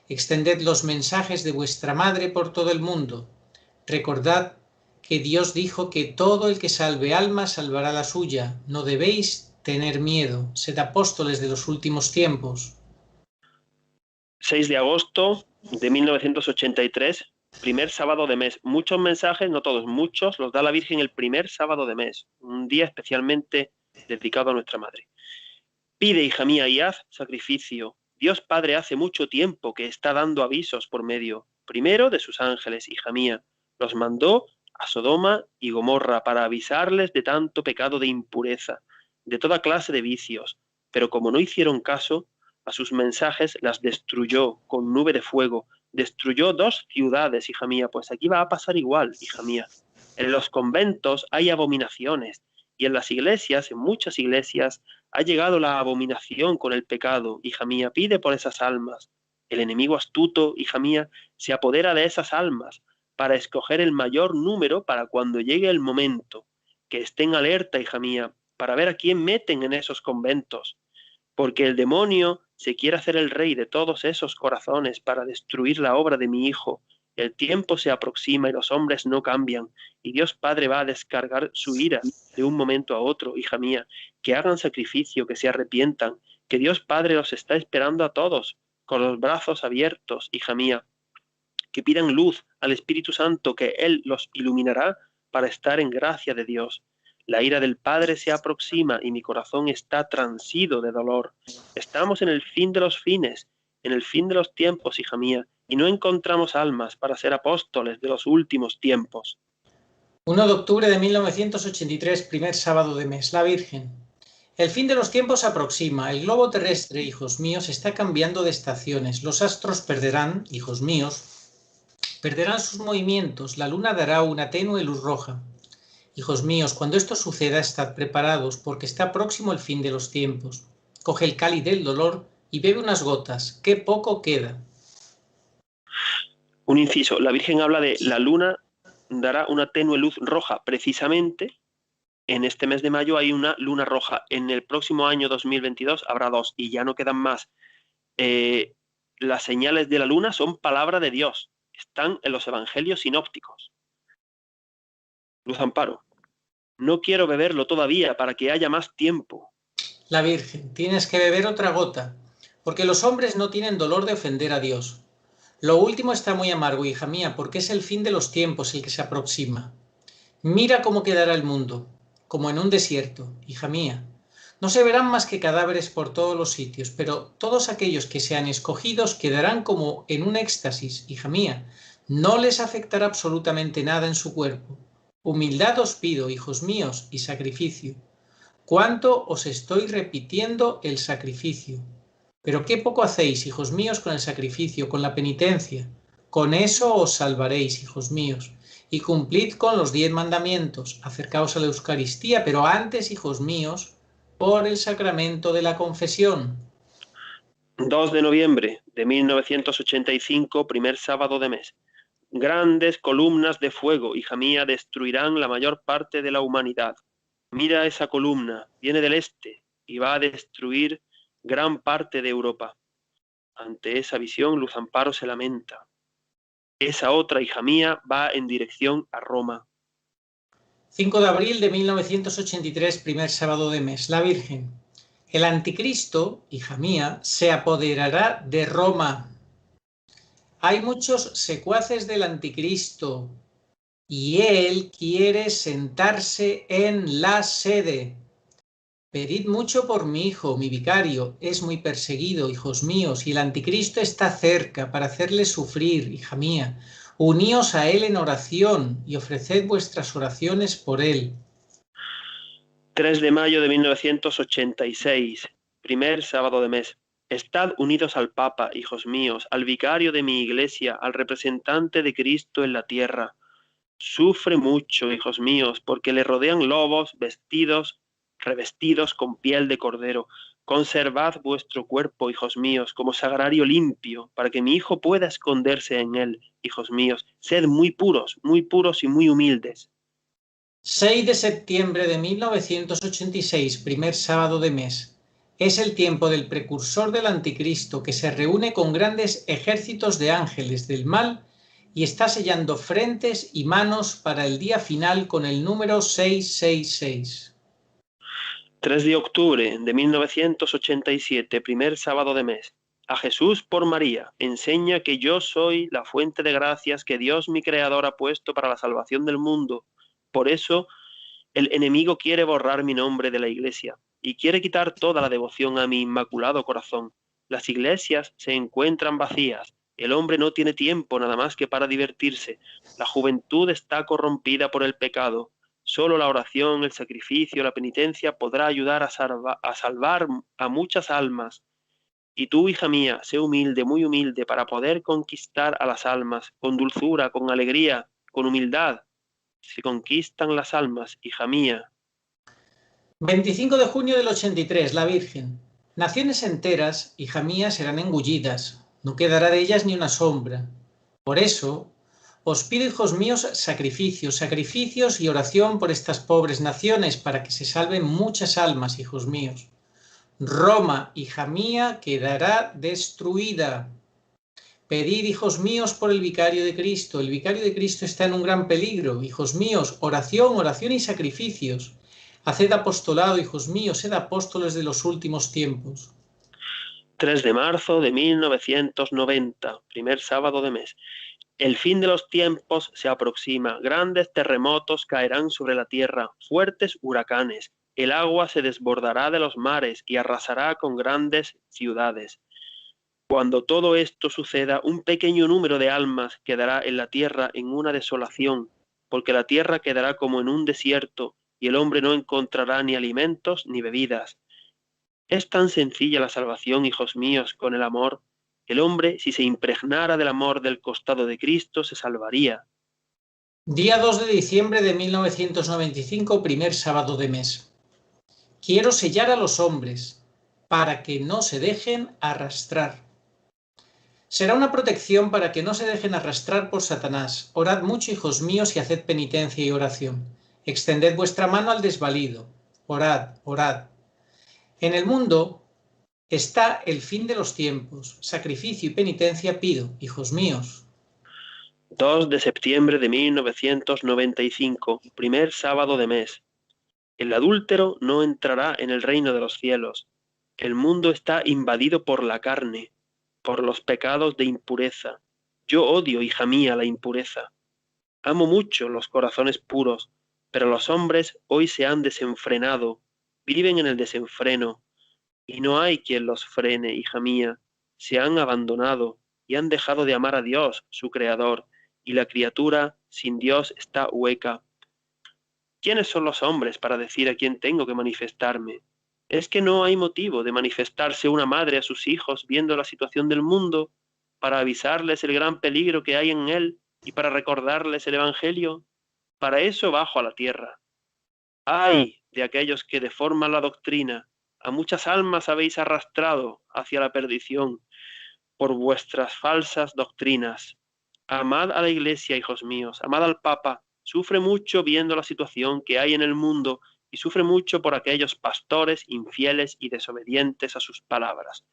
Extended los mensajes de vuestra madre por todo el mundo. Recordad que Dios dijo que todo el que salve almas salvará la suya. No debéis tener miedo. Sed apóstoles de los últimos tiempos. 6 de agosto de 1983, primer sábado de mes. Muchos mensajes, no todos, muchos, los da la Virgen el primer sábado de mes, un día especialmente dedicado a nuestra Madre. Pide, hija mía, y haz sacrificio. Dios Padre hace mucho tiempo que está dando avisos por medio, primero de sus ángeles, hija mía. Los mandó a Sodoma y Gomorra para avisarles de tanto pecado de impureza, de toda clase de vicios, pero como no hicieron caso a sus mensajes, las destruyó con nube de fuego. Destruyó 2 ciudades, hija mía, pues aquí va a pasar igual, hija mía. En los conventos hay abominaciones y en las iglesias, en muchas iglesias, ha llegado la abominación con el pecado. Hija mía, pide por esas almas. El enemigo astuto, hija mía, se apodera de esas almas para escoger el mayor número para cuando llegue el momento. Que estén alerta, hija mía, para ver a quién meten en esos conventos. Porque el demonio se quiere hacer el rey de todos esos corazones para destruir la obra de mi Hijo. El tiempo se aproxima y los hombres no cambian, y Dios Padre va a descargar su ira de un momento a otro, hija mía. Que hagan sacrificio, que se arrepientan, que Dios Padre los está esperando a todos, con los brazos abiertos, hija mía. Que pidan luz al Espíritu Santo, que Él los iluminará para estar en gracia de Dios. La ira del Padre se aproxima y mi corazón está transido de dolor. Estamos en el fin de los fines, en el fin de los tiempos, hija mía, y no encontramos almas para ser apóstoles de los últimos tiempos. 1 de octubre de 1983, primer sábado de mes, la Virgen. El fin de los tiempos se aproxima. El globo terrestre, hijos míos, está cambiando de estaciones. Los astros perderán, hijos míos, perderán sus movimientos. La luna dará una tenue luz roja. Hijos míos, cuando esto suceda, estad preparados, porque está próximo el fin de los tiempos. Coge el cáliz del dolor y bebe unas gotas. ¡Qué poco queda! Un inciso, la Virgen habla de la luna dará una tenue luz roja. Precisamente en este mes de mayo hay una luna roja. En el próximo año 2022 habrá 2 y ya no quedan más. Las señales de la luna son palabra de Dios. Están en los evangelios sinópticos. Luz Amparo. No quiero beberlo todavía para que haya más tiempo. La Virgen, tienes que beber otra gota, porque los hombres no tienen dolor de ofender a Dios. Lo último está muy amargo, hija mía, porque es el fin de los tiempos el que se aproxima. Mira cómo quedará el mundo, como en un desierto, hija mía. No se verán más que cadáveres por todos los sitios, pero todos aquellos que sean escogidos quedarán como en un éxtasis, hija mía. No les afectará absolutamente nada en su cuerpo. Humildad os pido, hijos míos, y sacrificio. ¿Cuánto os estoy repitiendo el sacrificio? Pero qué poco hacéis, hijos míos, con el sacrificio, con la penitencia. Con eso os salvaréis, hijos míos. Y cumplid con los 10 mandamientos. Acercaos a la Eucaristía, pero antes, hijos míos, por el sacramento de la confesión. 2 de noviembre de 1985, primer sábado de mes. Grandes columnas de fuego, hija mía, destruirán la mayor parte de la humanidad. Mira esa columna, viene del este y va a destruir gran parte de Europa. Ante esa visión, Luz Amparo se lamenta. Esa otra, hija mía, va en dirección a Roma. 5 de abril de 1983, primer sábado de mes. La Virgen. El anticristo, hija mía, se apoderará de Roma. Hay muchos secuaces del anticristo y él quiere sentarse en la sede. Pedid mucho por mi hijo, mi vicario, es muy perseguido, hijos míos, y el anticristo está cerca para hacerle sufrir, hija mía. Uníos a él en oración y ofreced vuestras oraciones por él. 3 de mayo de 1986, primer sábado de mes. Estad unidos al Papa, hijos míos, al vicario de mi iglesia, al representante de Cristo en la tierra. Sufre mucho, hijos míos, porque le rodean lobos revestidos con piel de cordero. Conservad vuestro cuerpo, hijos míos, como sagrario limpio, para que mi hijo pueda esconderse en él, hijos míos. Sed muy puros y muy humildes. 6 de septiembre de 1986, primer sábado de mes. Es el tiempo del precursor del anticristo que se reúne con grandes ejércitos de ángeles del mal y está sellando frentes y manos para el día final con el número 666. 3 de octubre de 1987, primer sábado de mes. A Jesús por María, enseña que yo soy la fuente de gracias que Dios mi Creador ha puesto para la salvación del mundo. Por eso, el enemigo quiere borrar mi nombre de la iglesia y quiere quitar toda la devoción a mi inmaculado corazón. Las iglesias se encuentran vacías. El hombre no tiene tiempo nada más que para divertirse. La juventud está corrompida por el pecado. Solo la oración, el sacrificio, la penitencia podrá ayudar a salvar a muchas almas. Y tú, hija mía, sé humilde, muy humilde, para poder conquistar a las almas, con dulzura, con alegría, con humildad. Se conquistan las almas, hija mía. 25 de junio del 83, la Virgen. Naciones enteras, hija mía, serán engullidas. No quedará de ellas ni una sombra. Por eso, os pido, hijos míos, sacrificios y oración por estas pobres naciones, para que se salven muchas almas, hijos míos. Roma, hija mía, quedará destruida. Pedid, hijos míos, por el vicario de Cristo. El vicario de Cristo está en un gran peligro. Hijos míos, oración y sacrificios. Haced apostolado, hijos míos, sed apóstoles de los últimos tiempos. 3 de marzo de 1990, primer sábado de mes. El fin de los tiempos se aproxima, grandes terremotos caerán sobre la tierra, fuertes huracanes, el agua se desbordará de los mares y arrasará con grandes ciudades. Cuando todo esto suceda, un pequeño número de almas quedará en la tierra en una desolación, porque la tierra quedará como en un desierto y el hombre no encontrará ni alimentos ni bebidas. Es tan sencilla la salvación, hijos míos, con el amor. El hombre, si se impregnara del amor del costado de Cristo, se salvaría. Día 2 de diciembre de 1995, primer sábado de mes. Quiero sellar a los hombres, para que no se dejen arrastrar. Será una protección para que no se dejen arrastrar por Satanás. Orad mucho, hijos míos, y haced penitencia y oración. Extended vuestra mano al desvalido. Orad, orad. En el mundo está el fin de los tiempos. Sacrificio y penitencia pido, hijos míos. 2 de septiembre de 1995, primer sábado de mes. El adúltero no entrará en el reino de los cielos. El mundo está invadido por la carne, por los pecados de impureza. Yo odio, hija mía, la impureza. Amo mucho los corazones puros, pero los hombres hoy se han desenfrenado, viven en el desenfreno, y no hay quien los frene, hija mía. Se han abandonado y han dejado de amar a Dios, su Creador, y la criatura sin Dios está hueca. ¿Quiénes son los hombres para decir a quién tengo que manifestarme? ¿Es que no hay motivo de manifestarse una madre a sus hijos viendo la situación del mundo, para avisarles el gran peligro que hay en él y para recordarles el Evangelio? Para eso bajo a la tierra. ¡Ay de aquellos que deforman la doctrina! A muchas almas habéis arrastrado hacia la perdición por vuestras falsas doctrinas. Amad a la Iglesia, hijos míos, amad al Papa. Sufre mucho viendo la situación que hay en el mundo y sufre mucho por aquellos pastores infieles y desobedientes a sus palabras.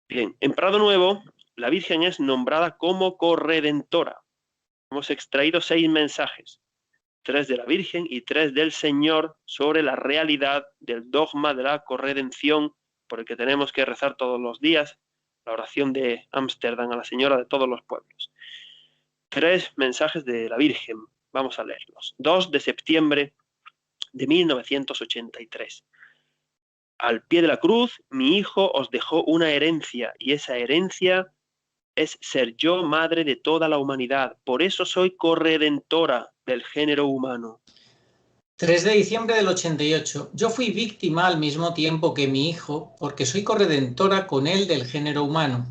Bien, en Prado Nuevo, la Virgen es nombrada como corredentora. Hemos extraído 6 mensajes, 3 de la Virgen y 3 del Señor, sobre la realidad del dogma de la corredención, por el que tenemos que rezar todos los días, la oración de Ámsterdam a la Señora de todos los pueblos. 3 mensajes de la Virgen, vamos a leerlos. 2 de septiembre de 1983. Al pie de la cruz, mi hijo os dejó una herencia, y esa herencia es ser yo madre de toda la humanidad. Por eso soy corredentora del género humano. 3 de diciembre del 88. Yo fui víctima al mismo tiempo que mi hijo, porque soy corredentora con él del género humano.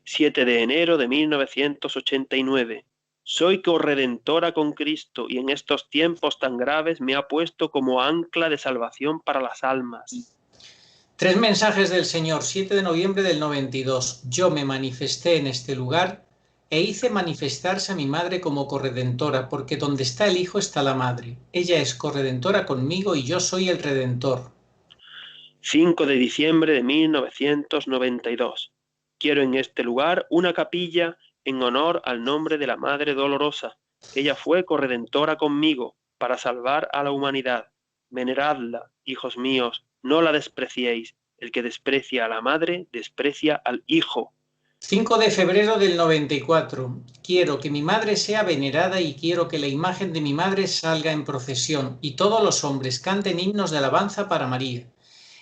7 de enero de 1989. Soy corredentora con Cristo, y en estos tiempos tan graves me ha puesto como ancla de salvación para las almas. 3 mensajes del Señor, 7 de noviembre del 92. Yo me manifesté en este lugar e hice manifestarse a mi madre como corredentora, porque donde está el Hijo está la madre. Ella es corredentora conmigo y yo soy el Redentor. 5 de diciembre de 1992. Quiero en este lugar una capilla en honor al nombre de la Madre Dolorosa. Ella fue corredentora conmigo para salvar a la humanidad. Veneradla, hijos míos, no la despreciéis. El que desprecia a la Madre, desprecia al Hijo. 5 de febrero del 94. Quiero que mi madre sea venerada y quiero que la imagen de mi madre salga en procesión y todos los hombres canten himnos de alabanza para María.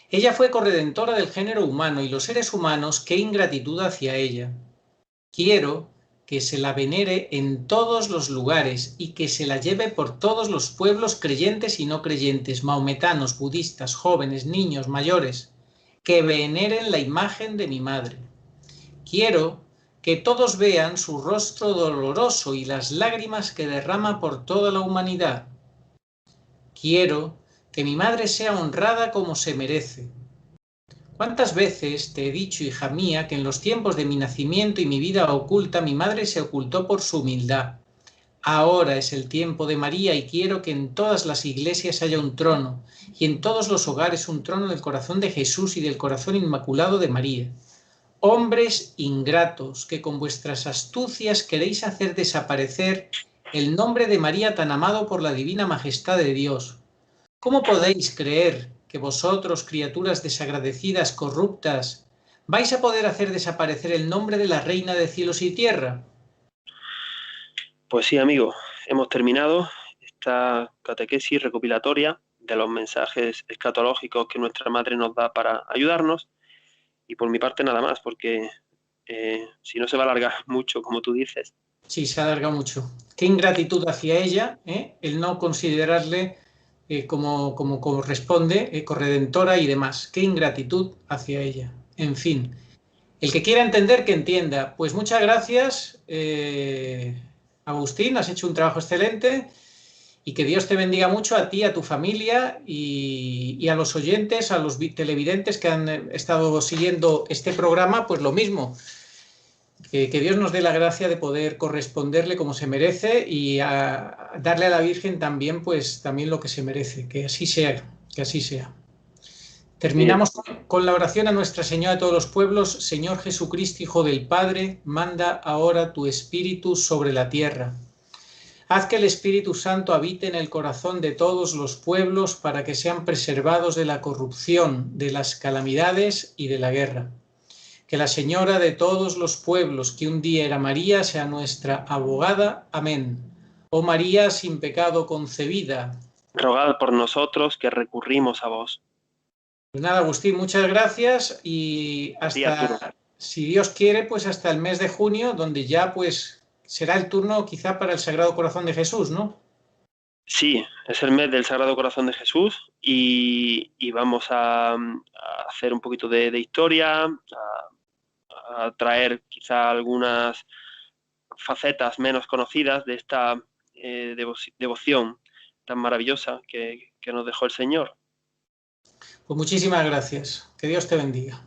Ella fue corredentora del género humano y los seres humanos, qué ingratitud hacia ella. Quiero que se la venere en todos los lugares y que se la lleve por todos los pueblos creyentes y no creyentes, maometanos, budistas, jóvenes, niños, mayores, que veneren la imagen de mi madre. Quiero que todos vean su rostro doloroso y las lágrimas que derrama por toda la humanidad. Quiero que mi madre sea honrada como se merece. ¿Cuántas veces te he dicho, hija mía, que en los tiempos de mi nacimiento y mi vida oculta, mi madre se ocultó por su humildad? Ahora es el tiempo de María y quiero que en todas las iglesias haya un trono y en todos los hogares un trono del corazón de Jesús y del corazón inmaculado de María. Hombres ingratos, que con vuestras astucias queréis hacer desaparecer el nombre de María tan amado por la divina majestad de Dios. ¿Cómo podéis creer que vosotros, criaturas desagradecidas, corruptas, vais a poder hacer desaparecer el nombre de la Reina de cielos y tierra? Pues sí, amigo, hemos terminado esta catequesis recopilatoria de los mensajes escatológicos que nuestra Madre nos da para ayudarnos. Y por mi parte nada más, porque si no se va a alargar mucho, como tú dices. Sí, se alarga mucho. Qué ingratitud hacia ella, el no considerarle como corresponde, corredentora y demás. Qué ingratitud hacia ella. En fin, el que quiera entender, que entienda. Pues muchas gracias, Agustín, has hecho un trabajo excelente. Y que Dios te bendiga mucho a ti, a tu familia y a los oyentes, a los televidentes que han estado siguiendo este programa, pues lo mismo. Que Dios nos dé la gracia de poder corresponderle como se merece y a darle a la Virgen también, pues también lo que se merece. Que así sea, que así sea. Terminamos con la oración a Nuestra Señora de todos los pueblos. Señor Jesucristo, Hijo del Padre, manda ahora tu Espíritu sobre la tierra. Haz que el Espíritu Santo habite en el corazón de todos los pueblos para que sean preservados de la corrupción, de las calamidades y de la guerra. Que la Señora de todos los pueblos, que un día era María, sea nuestra abogada. Amén. Oh María, sin pecado concebida, rogad por nosotros que recurrimos a vos. Pues nada, Agustín, muchas gracias y hasta, si Dios quiere, pues hasta el mes de junio, donde ya pues será el turno quizá para el Sagrado Corazón de Jesús, ¿no? Sí, es el mes del Sagrado Corazón de Jesús y vamos a hacer un poquito de historia, a traer quizá algunas facetas menos conocidas de esta devoción tan maravillosa que nos dejó el Señor. Pues muchísimas gracias. Que Dios te bendiga.